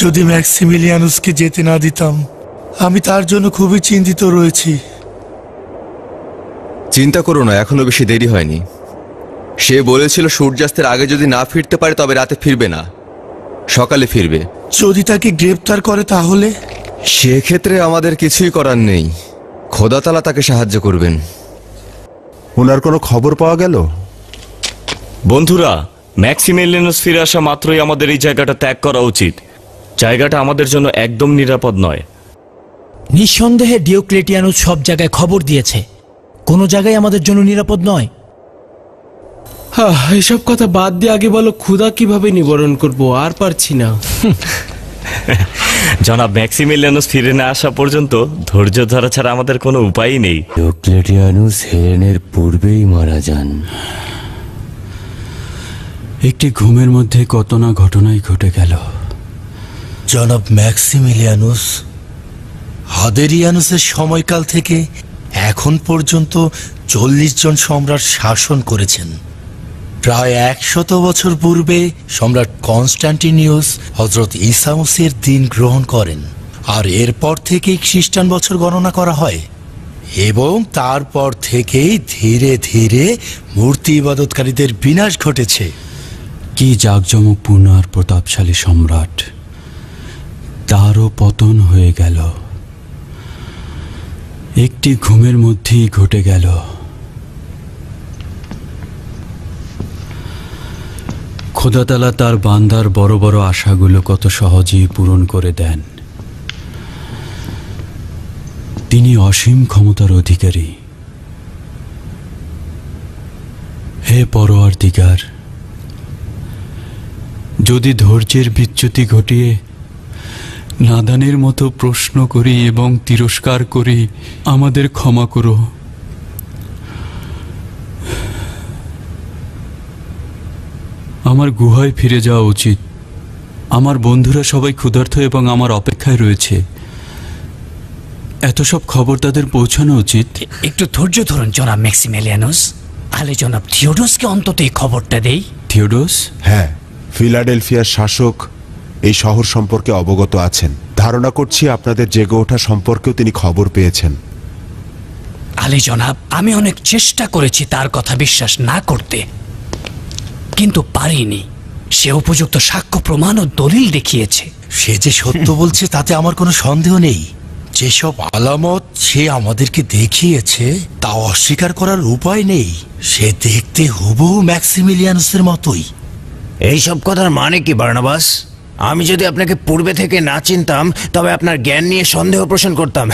যদি ম্যাক্সিমিলিয়ানুসকে যেতে না দিতাম। আমি তার জন্য খুবই চিন্তিত রয়েছি। চিন্তা করো না, এখনো বেশি দেরি হয়নি। সে বলেছিল সূর্যাস্তের আগে যদি না ফিরতে পারে তবে রাতে ফিরবে না, সকালে ফিরবে। যদি তাকে গ্রেপ্তার করে তাহলে? সেক্ষেত্রে আমাদের কিছুই করার নেই, খোদা তাআলা তাকে সাহায্য করবেন। ওনার কোনো খবর পাওয়া গেল? বন্ধুরা, ম্যাক্সিমিলিয়ানুস ফিরে আসা মাত্রই আমাদের এই জায়গাটা ত্যাগ করা উচিত। জায়গাটা আমাদের জন্য একদম নিরাপদ নয়। নিঃসন্দেহে ডিওক্লেটিয়ানুস সব জায়গায় খবর দিয়েছে, কোনো জায়গায় আমাদের জন্য নিরাপদ নয়। এসব কথা বাদ দিয়ে আগে বলো, ক্ষুধা কিভাবে নিবারণ করবো? আর পারছি না। জনাব, ম্যাক্সিমিলিয়ানুস ফিরে না আসা পর্যন্ত ধৈর্য ধরা ছাড়া আমাদের কোনো উপায়ই নেই। ডিওক্লেটিয়ানুস হেলেনের পূর্বেই মারা যান। একটি ঘুমের মধ্যে কত না ঘটনাই ঘটে গেল। জনাব ম্যাক্সিমিলিয়ানুস হাদেরিয়ানুসের সময়কাল থেকে এখন পর্যন্ত 40 জন সম্রাট শাসন করেছেন। প্রায় 100 বছর পূর্বে সম্রাট কনস্ট্যান্টিনিয়াস হযরত ঈসা মসিহের দিন গ্রহণ করেন, আর এরপর থেকেই খ্রিস্টান বছর গণনা করা হয়। এবং তারপর থেকেই ধীরে ধীরে মূর্তি ইবাদতকারীদের বিনাশ ঘটেছে। কি জাঁকজমকপূর্ণ আর প্রতাপশালী সম্রাট, তারও পতন হয়ে গেল। একটি ঘুমের মধ্যেই ঘটে গেল। খোদা তাআলা তার বান্দার বড় বড় আশাগুলো কত সহজেই পূরণ করে দেন। তিনি অসীম ক্ষমতার অধিকারী। হে পরওয়ারদিগার, যদি ধৈর্যের বিচ্যুতি ঘটিয়ে নাদানের মতো প্রশ্ন করি এবং তিরস্কার করি, আমাদের ক্ষমা করো। আমার গুহায় ফিরে যাওয়া উচিত। আমার বন্ধুরা সবাই ক্ষুধার্ত এবং আমার অপেক্ষায় রয়েছে। এত সব খবর তাদের পৌঁছানো উচিত। একটু ধৈর্য ধরুন জনাব ম্যাক্সিমিলিয়ানুস। আলে জনাব থিওডোসকে অন্তত এই খবরটা দেই। থিওডোস? হ্যাঁ, ফিলাডেলফিয়ার শাসক এই শহর সম্পর্কে অবগত আছেন। ধারণা করছি আপনাদের জেগে ওঠা সম্পর্কেও তিনি খবর পেয়েছেন। আলে জনাব, আমি অনেক চেষ্টা করেছি তার কথা বিশ্বাস না করতে, কিন্তু পারিনি। সে উপযুক্ত সাক্ষ্য প্রমাণ ও দলিল দেখিয়েছে। সে যে সত্য বলছে তাতে আমার কোনো সন্দেহ নেই। যেসব আলামত সে আমাদেরকে দেখিয়েছে তা অস্বীকার করার উপায় নেই। সে দেখতে হুবহু ম্যাক্সিমিলিয়ানুসের মতোই। এইসব কথার মানে কি বার্নাবাস? আমি যদি আপনাকে পূর্বে থেকে না চিনতাম তবে আপনার জ্ঞান নিয়ে সন্দেহ পোষণ করতাম।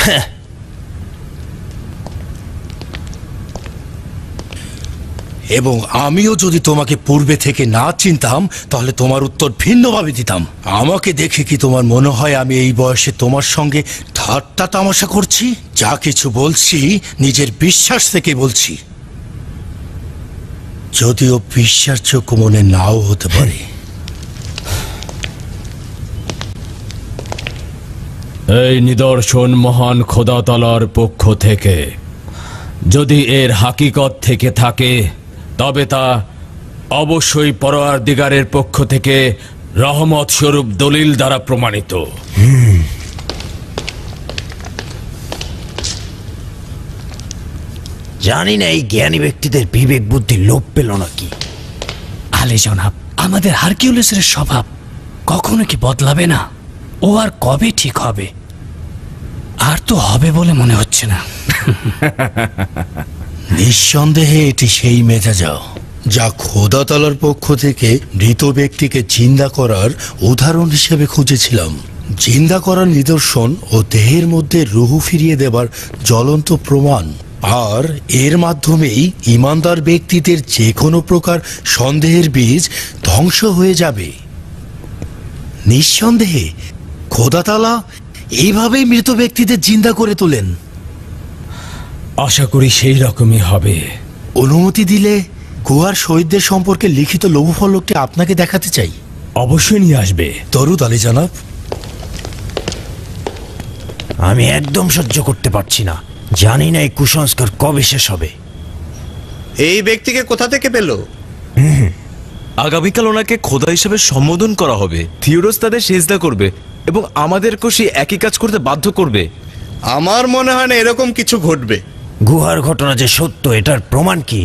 এবং আমিও যদি তোমাকে পূর্বে থেকে না চিনতাম তাহলে তোমার উত্তর ভিন্নভাবে দিতাম। আমাকে দেখে কি তোমার মনে হয় আমি এই বয়সে তোমার সঙ্গে ঠাট্টা তামাশা করছি? যা কিছু বলছি নিজের বিশ্বাস থেকে বলছি, যদিও বিশ্বাসযোগ্য মনে নাও হতে পারে। এই নিদর্শন মহান খোদা তাআলার পক্ষ থেকে। যদি এর হাকিকত থেকে থাকে তবে তা অবশ্যই পরওয়ারদিগারের পক্ষ থেকে রহমত স্বরূপ দলিল দ্বারা প্রমাণিত। জানি না এই জ্ঞানী ব্যক্তিদের বিবেক বুদ্ধি লোপ পেল নাকি। আলে জনাব, আমাদের হারকিউলিসের স্বভাব কখনো কি বদলাবে না? ও আর কবে ঠিক হবে? আর তো হবে বলে মনে হচ্ছে না। নিঃসন্দেহে এটি সেই মেজাজাও যা খোদা তাআলার পক্ষ থেকে মৃত ব্যক্তিকে জিন্দা করার উদাহরণ হিসেবে খুঁজেছিলাম। জিন্দা করার নিদর্শন ও দেহের মধ্যে রুহু ফিরিয়ে দেবার জ্বলন্ত প্রমাণ। আর এর মাধ্যমেই ঈমানদার ব্যক্তিদের যে কোনো প্রকার সন্দেহের বীজ ধ্বংস হয়ে যাবে। নিঃসন্দেহে খোদা তাআলা এইভাবেই মৃত ব্যক্তিদের জিন্দা করে তোলেন। আশা করি সেই রকমই হবে। অনুমতি দিলে গুহার শহীদদের সম্পর্কে লিখিত লৌহফলকটি আপনাকে দেখাতে চাই। অবশ্যই নিয়ে আসবে। দরুদ আলী জনাব। আমি একদম সহ্য করতে পারছি না। জানি না এই কুসংস্কার কবে শেষ হবে। এই ব্যক্তিকে কোথা থেকে পেল? আগামীকাল ওনাকে খোদা হিসেবে সম্বোধন করা হবে। থিওডোস তাদের সেজদা করবে এবং আমাদেরকেও সেই একই কাজ করতে বাধ্য করবে। আমার মনে হয় না এরকম কিছু ঘটবে। গুহার ঘটনা যে সত্য এটার প্রমাণ কি?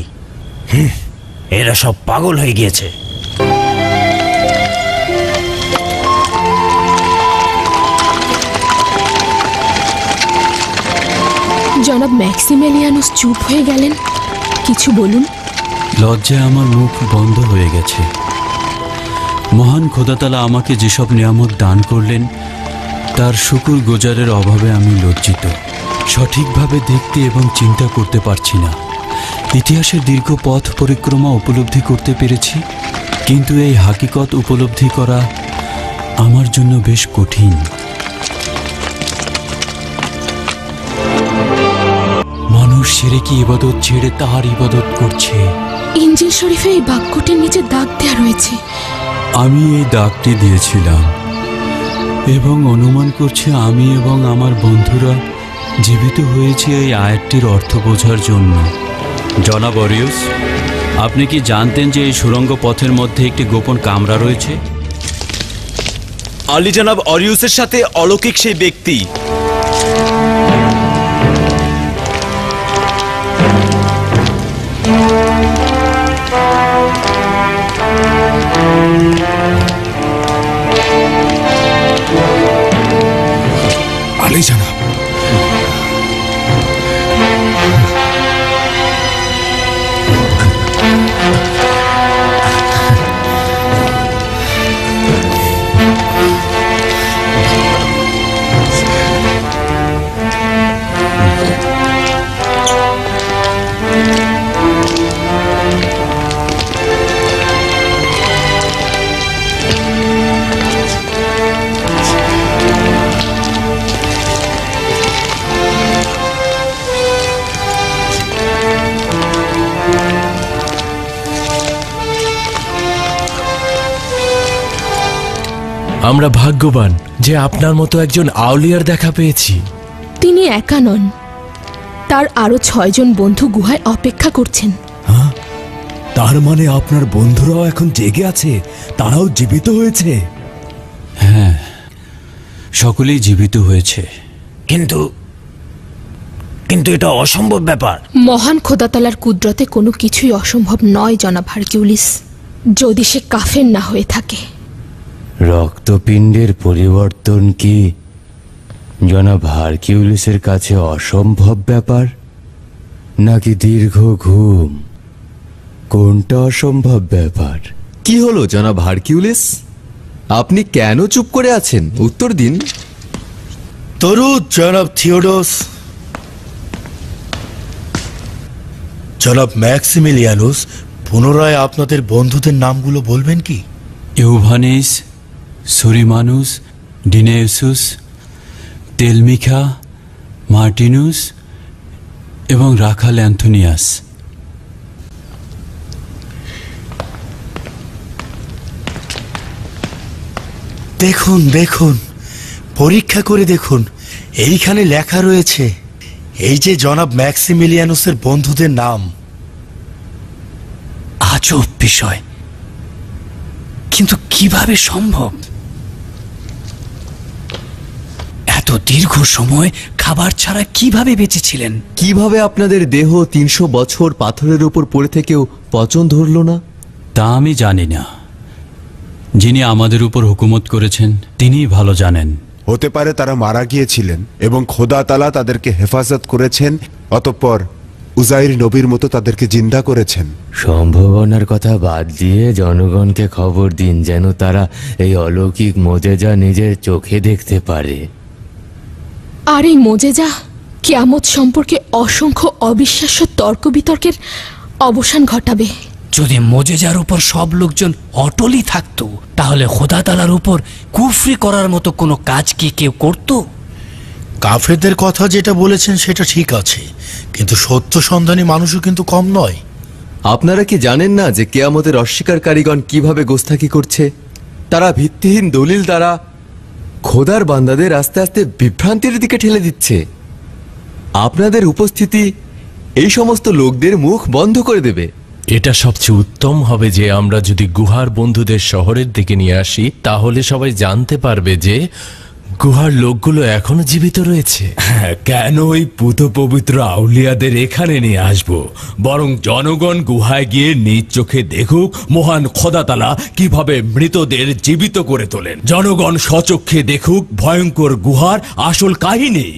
এরা সব পাগল হয়ে গিয়েছে। জনাব ম্যাক্সিমিলিয়ানুস চুপ হয়ে গেলেন। কিছু বলুন। লজ্জায় আমার মুখ বন্ধ হয়ে গেছে। মহান খোদা তাআলা আমাকে যেসব নিয়ামত দান করলেন তার শুকুর গুজারের অভাবে আমি লজ্জিত। সঠিকভাবে দেখতে এবং চিন্তা করতে পারছি না। ইতিহাসের দীর্ঘ পথ পরিক্রমা উপলব্ধি করতে পেরেছি, কিন্তু এই হাকিকত উপলব্ধি করা আমার জন্য বেশ কঠিন। মানুষ শিরকি ইবাদত ছেড়ে তাহার ইবাদত করছে। ইনজিল শরীফে এই বাক্যটির নিচে দাগ দেওয়া রয়েছে। আমি এই দাগটি দিয়েছিলাম এবং অনুমান করছি আমি এবং আমার বন্ধুরা জীবিত হয়েছে এই আয়াতটির অর্থ বোঝার জন্য। জনাব অরিউস, আপনি কি জানতেন যে এই সুড়ঙ্গ পথের মধ্যে একটি গোপন কামরা রয়েছে? আলী জনাব অরিউসের সাথে অলৌকিক সেই ব্যক্তি। আলী জনাব, আমরা ভাগ্যবান যে আপনার মতো একজন আউলিয়ার দেখা পেয়েছি। তিনি একা নন, তার আরো 6 জন বন্ধু গুহায় অপেক্ষা করছেন। তার মানে আপনার বন্ধুরাও এখন জেগে আছে? তারাও জীবিত হয়েছে? হ্যাঁ, সকলেই জীবিত হয়েছে। কিন্তু কিন্তু এটা অসম্ভব ব্যাপার। মহান খোদা তাআলার কুদরতে কোনো কিছুই অসম্ভব নয় জনাব হারকিউলিস। যদি সে কাফের না হয়ে থাকে। রক্তপিণ্ডের পরিবর্তন কি জনাব হারকিউলিসের কাছে অসম্ভব ব্যাপার, নাকি দীর্ঘ ঘুম? কোনটা অসম্ভব ব্যাপার? কি হলো জনাব হারকিউলিস, আপনি কেন চুপ করে আছেন? উত্তর দিন। তরুদ জনাব থিওডোস, জনাব ম্যাক্সিমিলিয়ানুস, পুনরায় আপনাদের বন্ধুদের নামগুলো বলবেন কি? ইউভানিস, সুরিমানুস, ডিনেউসুস, তেলমিখা, মার্টিনুস এবং রাখাল অ্যান্থোনিয়াস। দেখুন দেখুন, পরীক্ষা করে দেখুন, এইখানে লেখা রয়েছে এই যে জনাব ম্যাক্সিমিলিয়ানুসের বন্ধুদের নাম। আজব বিষয়, কিন্তু কিভাবে সম্ভব? এত দীর্ঘ সময় খাবার ছাড়া কিভাবে বেঁচেছিলেন? কিভাবে আপনাদের দেহ 300 বছর পাথরের উপর পড়ে থেকেও পচন ধরল না? তা আমি জানি না। যিনি আমাদের উপর হুকুমত করেছেন তিনিই ভালো জানেন। হতে পারে তারা মারা গিয়েছিলেন এবং খোদা তাআলা তাদেরকে হেফাজত করেছেন, অতঃপর উজাইর নবীর মতো তাদেরকে জিন্দা করেছেন। সম্ভাবনার কথা বাদ দিয়ে জনগণকে খবর দিন, যেন তারা এই অলৌকিক মোজেজা নিজের চোখে দেখতে পারে। আর এই মোজেজা কিয়ামত সম্পর্কে অসংখ্য অবিশ্বাস্য তর্ক বিতর্কের অবসান ঘটাবে। যদি মোজেজার উপর সব লোকজন অটলই থাকতো, তাহলে খোদা তাআলার উপর কুফরি করার মতো কোনো কাজ কি কেউ করত? কাফেরদের কথা যেটা বলেছেন সেটা ঠিক আছে, কিন্তু সত্য সন্ধানী মানুষও কিন্তু কম নয়। আপনারা কি জানেন না যে কেয়ামতের অস্বীকারীগণ কিভাবে গোস্তাকি করছে? তারা ভিত্তিহীন দলিল দ্বারা খোদার বান্দাদের আস্তে আস্তে বিভ্রান্তির দিকে ঠেলে দিচ্ছে। আপনাদের উপস্থিতি এই সমস্ত লোকদের মুখ বন্ধ করে দেবে। এটা সবচেয়ে উত্তম হবে যে আমরা যদি গুহার বন্ধুদের শহরের দিকে নিয়ে আসি, তাহলে সবাই জানতে পারবে যে গুহার লোকগুলো এখনো জীবিত রয়েছে। কেন ওই পুত পবিত্র আউলিয়াদের এখানে নিয়ে আসবো? বরং জনগণ গুহায় গিয়ে নিজ চোখে দেখুক মহান খোদা তাআলা কিভাবে মৃতদের জীবিত করে তোলেন। জনগণ স্বচক্ষে দেখুক ভয়ঙ্কর গুহার আসল কাহিনী।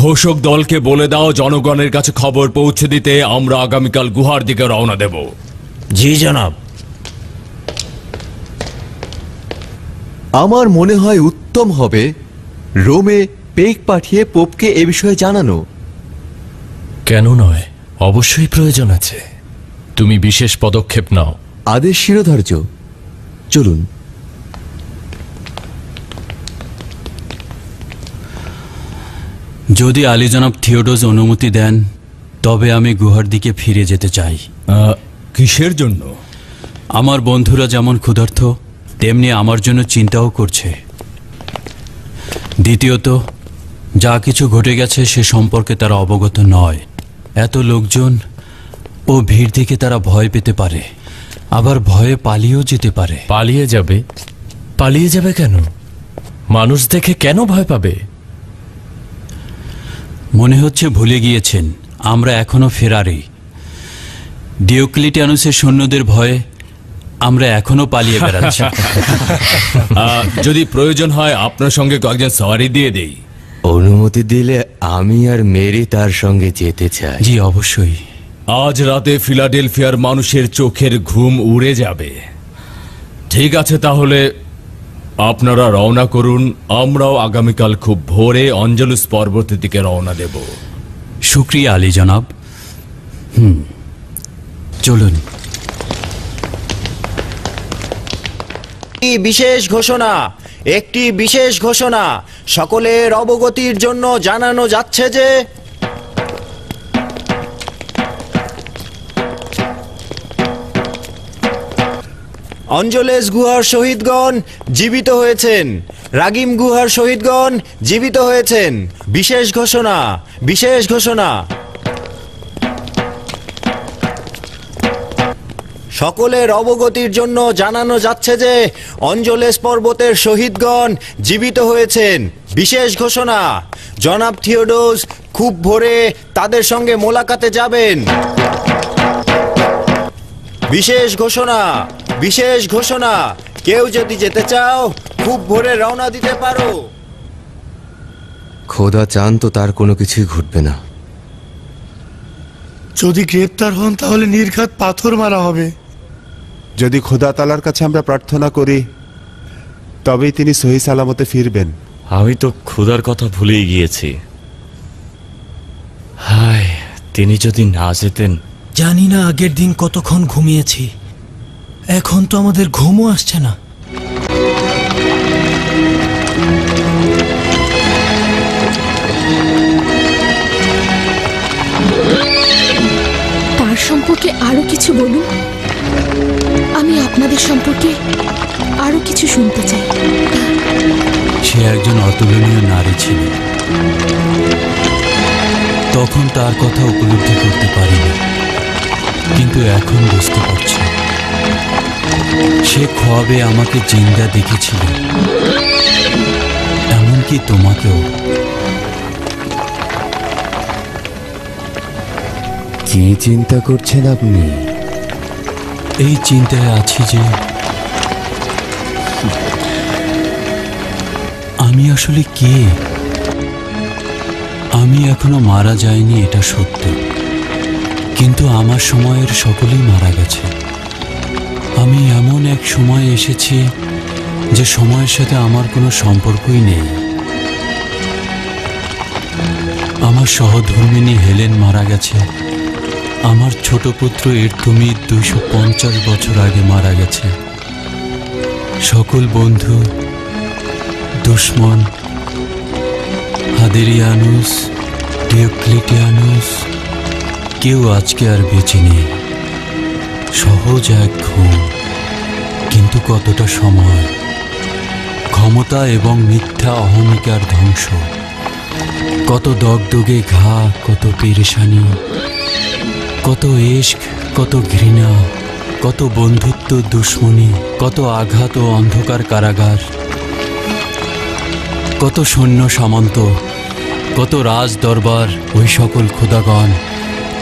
ঘোষক দলকে বলে দাও জনগণের কাছে খবর পৌঁছে দিতে আমরা আগামীকাল গুহার দিকে রওনা দেব। জি জনাব। আমার মনে হয় উত্তম হবে রোমে পেক পাঠিয়ে পোপকে এ বিষয়ে জানানো। কেন নয়, অবশ্যই প্রয়োজন আছে। তুমি বিশেষ পদক্ষেপ নাও। আদেশ শিরোধার্য। চলুন। যদি আলী জনাব থিওডোস অনুমতি দেন, তবে আমি গুহার দিকে ফিরে যেতে চাই। কিসের জন্য? আমার বন্ধুরা যেমন ক্ষুধার্ত, তেমনি আমার জন্য চিন্তাও করছে। দ্বিতীয়ত, যা কিছু ঘটে গেছে সে সম্পর্কে তারা অবগত নয়। এত লোকজন ও ভিড় দেখে তারা ভয় পেতে পারে, আবার ভয়ে পালিয়েও যেতে পারে। পালিয়ে যাবে? পালিয়ে যাবে কেন? মানুষ দেখে কেন ভয় পাবে? মনে হচ্ছে ভুলে গিয়েছেন আমরা এখনো ফেরারি। ডিওক্লিটিয়ানুসের সৈন্যদের ভয়ে আমরা এখনো পালিয়ে বেড়াচ্ছি। যদি প্রয়োজন হয় আপনার সঙ্গে কয়েকজন সওয়ারি দিয়ে দেই। অনুমতি দিলে আমি আর মেরি তার সঙ্গে যেতে চাই। জি অবশ্যই। আজ রাতে ফিলাডেলফিয়ার মানুষের চোখের ঘুম উড়ে যাবে। ঠিক আছে, তাহলে আপনারা রওনা করুন। আমরাও আগামীকাল খুব ভোরে অঞ্জলুস পর্বতের দিকে রওনা দেব। শুক্রিয়া আলী জনাব। চলুন। বিশেষ ঘোষণা, একটি বিশেষ ঘোষণা সকলের অবগতির জন্য জানানো যাচ্ছে যে অঞ্জলেস গুহার শহীদগণ জীবিত হয়েছেন। রাগিম গুহার শহীদগণ জীবিত হয়েছেন। বিশেষ ঘোষণা, বিশেষ ঘোষণা। সকলের অবগতির জন্য জানানো যাচ্ছে যে অঞ্জলেস পর্বতের শহীদগণ জীবিত হয়েছেন। বিশেষ ঘোষণা, জনাব থিওডোস খুব ভোরে তাদের সঙ্গে মোলাকাতে যাবেন। বিশেষ ঘোষণা, বিশেষ ঘোষণা, কেউ যদি যেতে চাও খুব ভোরে রওনা দিতে পারো। খোদা চান তো তার কোনো কিছুই ঘটবে না। যদি গ্রেপ্তার হন তাহলে নির্ঘাত পাথর মারা হবে। যদি খোদা তাআলার কাছে আমরা প্রার্থনা করি তবেই তিনি সহি সালামতে ফিরবেন। আমি তো খোদার কথা ভুলেই গিয়েছি। হায়, তিনি যদি না যেতেন। জানি না আগের দিন কতক্ষণ ঘুমিয়েছি, এখন তো আমাদের ঘুমও আসছে না। তার সম্পর্কে আরো কিছু বলুন। আমি আপনাদের সম্পর্কে আরো কিছু শুনতে চাই। সে একজন অতুলনীয় নারী ছিল। তখন তার কথা উপলব্ধি করতে পারিনি, কিন্তু এখন বুঝতে পারছি। সে খোয়াবে আমাকে জিন্দা দেখেছিল, এমনকি তোমাকেও। কি চিন্তা করছেন আপনি? এই চিন্তায় আছি যে আমি আসলে কে। আমি এখনো মারা যাইনি, এটা সত্য, কিন্তু আমার সময়ের সকলেই মারা গেছে। আমি এমন এক সময় এসেছি যে সময়ের সাথে আমার কোনো সম্পর্কই নেই। আমার সহধর্মিণী হেলেন মারা গেছে। আমার ছোট পুত্র এরতুমি 250 বছর আগে মারা গেছে। সকল বন্ধু, দুশ্মন, হাদেরিয়ানুস, ডিওক্লেটিয়ানুস, কেউ আজকে আর বেঁচে নেই। সহজ এক ঘুম, কিন্তু কতটা সময়, ক্ষমতা এবং মিথ্যা অহমিকার ধ্বংস, কত দগদগে ঘা, কত পেরেশানি, কত ইশক, কত ঘৃণা, কত বন্ধুত্ব দুশ্মনী, কত আঘাত ও অন্ধকার কারাগার, কত সৈন্য সামন্ত, কত রাজ দরবার, ওই সকল খোদাগণ,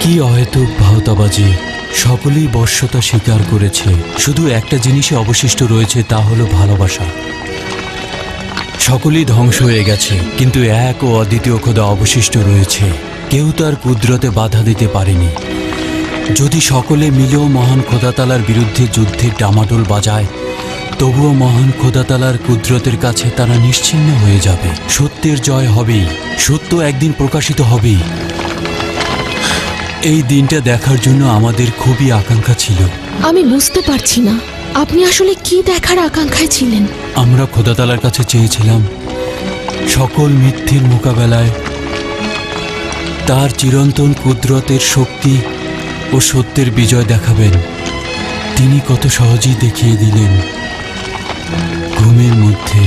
কি অহেতুক ভাওতাবাজি, সকলেই বশ্যতা স্বীকার করেছে। শুধু একটা জিনিসই অবশিষ্ট রয়েছে, তা হলো ভালোবাসা। সকলেই ধ্বংস হয়ে গেছে, কিন্তু এক ও অদ্বিতীয় খোদা অবশিষ্ট রয়েছে। কেউ তার কুদরতে বাধা দিতে পারেনি। যদি সকলে মিলেও মহান খোদাতালার বিরুদ্ধে যুদ্ধের ডামাডোল বাজায়, তবুও মহান খোদাতালার কুদরতের কাছে তারা নিশ্চিহ্ন হয়ে যাবে। সত্যের জয় হবেই, সত্য একদিন প্রকাশিত হবেই। এই দিনটা দেখার জন্য আমাদের খুবই আকাঙ্ক্ষা ছিল। আমি বুঝতে পারছি না আপনি আসলে কি দেখার আকাঙ্ক্ষায় ছিলেন। আমরা খোদাতালার কাছে চেয়েছিলাম সকল মিথ্যের মোকাবেলায় তার চিরন্তন কুদরতের শক্তি ও সত্যের বিজয় দেখাবেন। তিনি কত সহজেই দেখিয়ে দিলেন। ঘুমের মধ্যে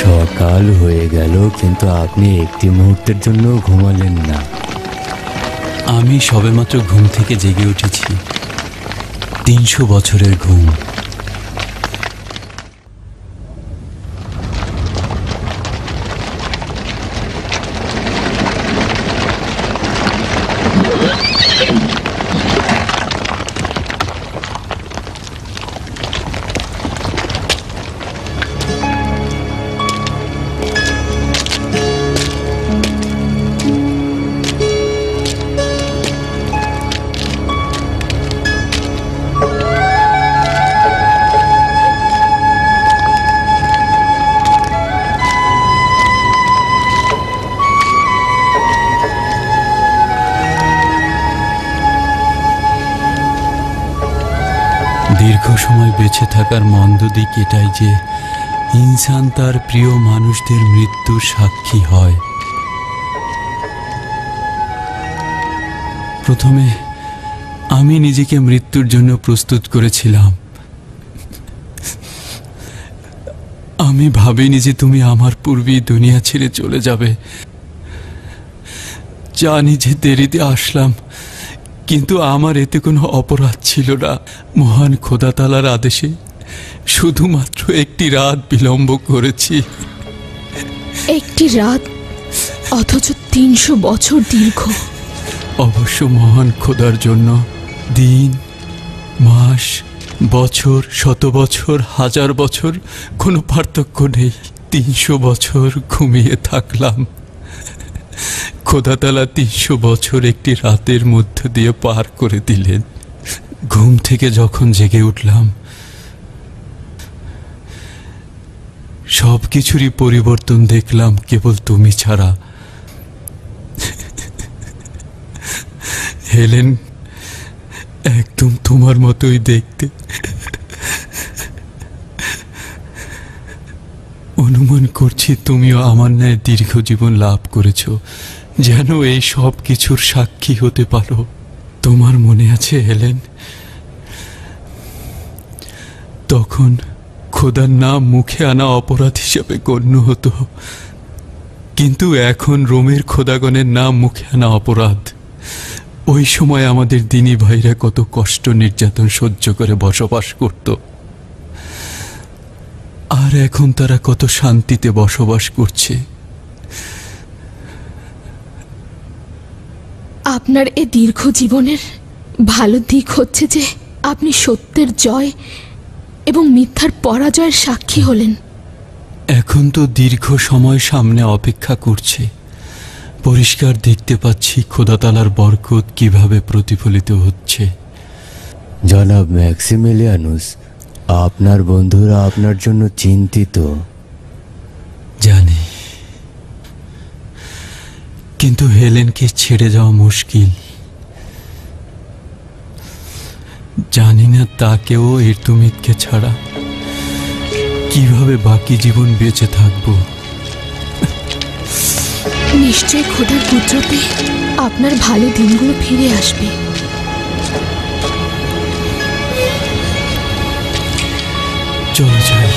সকাল হয়ে গেল, কিন্তু আপনি একটি মুহূর্তের জন্য ঘুমালেন না। আমি সবেমাত্র ঘুম থেকে জেগে উঠেছি। 300 বছরের ঘুম। দীর্ঘ সময় বেঁচে থাকার মন্দ দিক এটাই যে ইনসান তার প্রিয় মানুষদের মৃত্যুর সাক্ষী হয়। প্রথমে আমি নিজেকে মৃত্যুর জন্য প্রস্তুত করেছিলাম। আমি ভাবিনি যে তুমি আমার পূর্বেই দুনিয়া ছেড়ে চলে যাবে। জানি যে দেরিতে আসলাম, কিন্তু আমার এতে কোনো অপরাধ ছিল না। মহান খোদাতালার আদেশে শুধুমাত্র একটি রাত বিলম্ব করেছি। একটি রাত, অথচ 300 বছর দীর্ঘ। অবশ্য মহান খোদার জন্য দিন মাস, বছর, শত বছর, হাজার বছর কোনো পার্থক্য নেই। 300 বছর ঘুমিয়ে থাকলাম। খোদাতালা 300 বছর একটি রাতের মধ্য দিয়ে পার করে দিলেন। ঘুম থেকে যখন জেগে উঠলাম, সব কিছুরই পরিবর্তন দেখলাম কেবল তুমি ছাড়া। হেলেন একদম তোমার মতোই দেখতে। অনুমান করছি তুমিও আমার ন্যায় দীর্ঘ জীবন লাভ করেছ, যেন এই সব কিছুর সাক্ষী হতে পারো। তোমার মনে আছে হেলেন, তখন খোদার নাম মুখে আনা অপরাধ হিসেবে গণ্য হতো, কিন্তু এখন রোমের খোদাগণের নাম মুখে আনা অপরাধ। ওই সময় আমাদের দিনী ভাইরা কত কষ্ট নির্যাতন সহ্য করে বসবাস করত, আর এখন তারা কত শান্তিতে বসবাস করছে। আপনার এ দীর্ঘ জীবনের ভালো দিক হচ্ছে যে আপনি সত্যের জয় এবং মিথ্যার পরাজয়ের সাক্ষী হলেন। এখন তো দীর্ঘ সময় সামনে অপেক্ষা করছে। পরিষ্কার দেখতে পাচ্ছি খোদাতালার বরকত কিভাবে প্রতিফলিত হচ্ছে। জনাব ম্যাক্সিমিলিয়ানুস, আপনার বন্ধুরা আপনার জন্য চিন্তিত। জানি, কিন্তু হেলেনকে ছেড়ে যাওয়া মুশকিল। জানি না তাকেও ইরতুমিতকে ছাড়া কিভাবে বাকি জীবন বেঁচে থাকবো। নিশ্চয় খোদার কুদরতে আপনার ভালো দিনগুলো ফিরে আসবে। চলো যাই।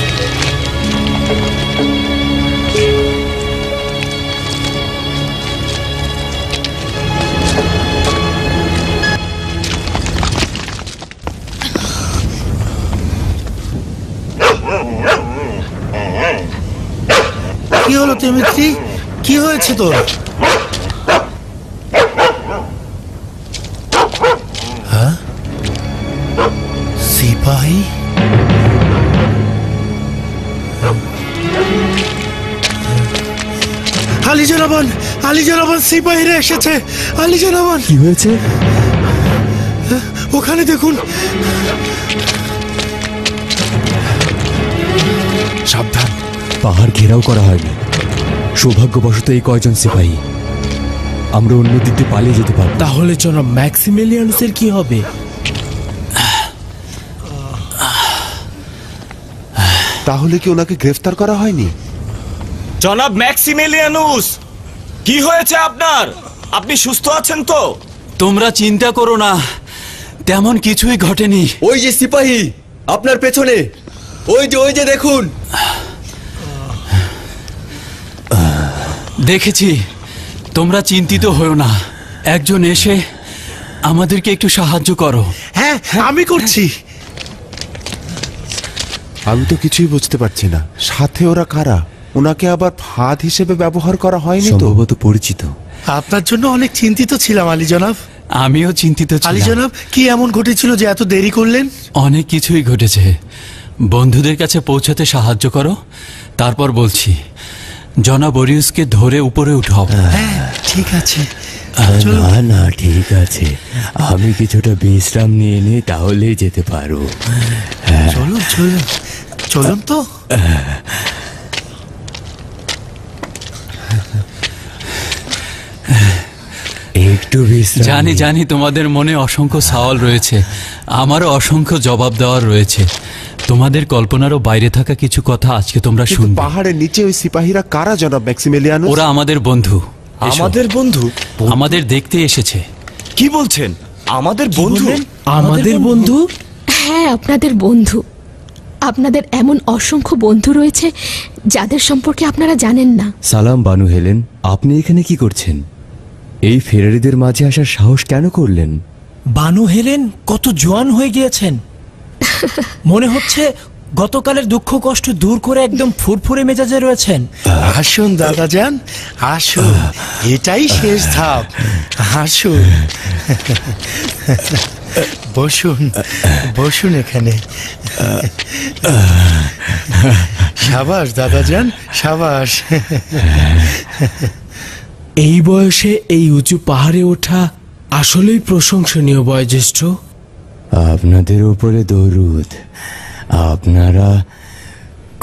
কি হলো তিমিত্রি, কি হয়েছে তোর? হ্যাঁ, সিপাহী? আলী জনাবন, আলী জনাবন, সিপাহীরা এসেছে। আলী জনাবন, কি হয়েছে? ওখানে দেখুন। সাবধান, পাহাড় ঘেরাও করা হয়নি। সৌভাগ্যবশত এই কয়জন সিপাহী, আমরা অন্য দিক দিয়ে পালিয়ে যেতে পারব। তাহলে জনাব ম্যাক্সিমিলিয়ানুসের কি হবে? তাহলে কি ওনাকে গ্রেফতার করা হয়নি? জনাব ম্যাক্সিমিলিয়ানুস, কি হয়েছে আপনার? আপনি সুস্থ আছেন তো? তোমরা চিন্তা করো না, তেমন কিছুই ঘটেনি। ওই যে সিপাহী আপনার পেছনে, ওই যে দেখুন। দেখেছি, তোমরা চিন্তিত হও না। একজন এসে আমাদেরকে একটু সাহায্য করো। হ্যাঁ, আমি করছি। আমি তো কিছুই বুঝতে পারছি না, সাথে ওরা কারা? ওনাকে আবার ফাঁদ হিসেবে ব্যবহার করা হয়নি তো? সম্ভবত পরিচিত। আপনার জন্য অনেক চিন্তিত ছিলাম আলী জনাব। আমিও চিন্তিত আলী ছিলাম। জনাব, কি এমন ঘটেছিল যে এত দেরি করলেন? অনেক কিছুই ঘটেছে। বন্ধুদের কাছে পৌঁছাতে সাহায্য করো, তারপর বলছি। জনাব ওরিউসকে ধরে উপরে উঠাও। হ্যাঁ, ঠিক আছে। না না, ঠিক আছে, আমি কিছুটা বিশ্রাম নিয়ে নিই, তাহলেই যেতে পারো। চলুন চলুন চলুন তো। একটু বিশ্রাম। জানি জানি তোমাদের মনে অসংখ্য সওয়াল রয়েছে, আমারও অসংখ্য জবাব দেওয়ার রয়েছে। তোমাদের কল্পনারও বাইরে থাকা কিছু কথা আজকে তোমরা শুনবে। পাহাড়ের নিচে ওই সিপাহীরা কারা জনাব ম্যাক্সিমিলিয়ানুস? ওরা আমাদের বন্ধু। আমাদের বন্ধু? আমাদের দেখতে এসেছে। কি বলছেন? আমাদের বন্ধু? আমাদের বন্ধু? হ্যাঁ, আপনাদের বন্ধু। আপনাদের এমন অসংখ্য বন্ধু রয়েছে যাদের সম্পর্কে আপনারা জানেন না। সালাম বানু হেলেন, আপনি এখানে কি করছেন? এই ফেরারিদের মাঝে আসার সাহস কেন করলেন? বানু হেলেন কত জোয়ান হয়ে গিয়েছেন। মনে হচ্ছে গতকালের দুঃখ কষ্ট দূর করে একদম ফুরফুরে মেজাজে রয়েছেন। আসুন দাদা যান, আসুন, এটাই শেষ ধাপ। আসুন। বসুন বসুন এখানে। সাবাস দাদাজান, সাবাস। এই বয়সে এই উঁচু পাহাড়ে ওঠা আসলেই প্রশংসনীয় বয়োজ্যেষ্ঠ। আপনাদের উপরে দরুদ। আপনারা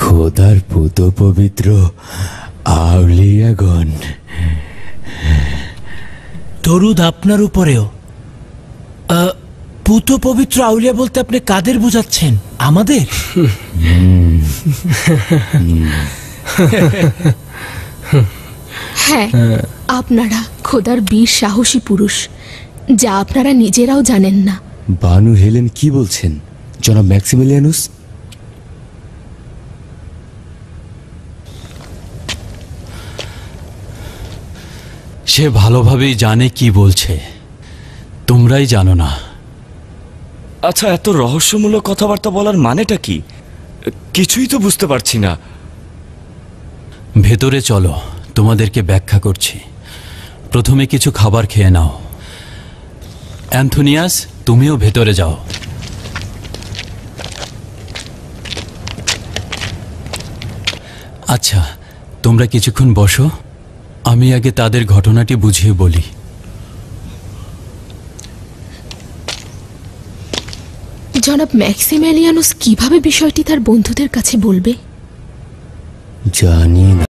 খোদার পুত পবিত্র আউলিয়াগণ। দরুদ আপনার উপরেও। পুত পবিত্র আউলিয়া বলতে আপনি কাদের বোঝাচ্ছেন? আমাদের? হ্যাঁ, আপনারা খোদার বীর সাহসী পুরুষ, যা আপনারা নিজেরাও জানেন না। বানু হেলেন কি বলছেন জনাব ম্যাক্সিমিলিয়ানুস? সে ভালোভাবেই জানে কি বলছে, তোমরাই জানো না। আচ্ছা, এত রহস্যমূলক কথাবার্তা বলার মানেটা কি? কিছুই তো বুঝতে পারছি না। ভেতরে চলো, তোমাদেরকে ব্যাখ্যা করছি। প্রথমে কিছু খাবার খেয়ে নাও। অ্যান্থোনিয়াস, তুমিও ভেতরে যাও। আচ্ছা, তোমরা কিছুক্ষণ বসো, আমি আগে তাদের ঘটনাটি বুঝিয়ে বলি। জনাব ম্যাক্সিমিলিয়ানুস কিভাবে বিষয়টি তার বন্ধুদের কাছে বলবে? জানি না।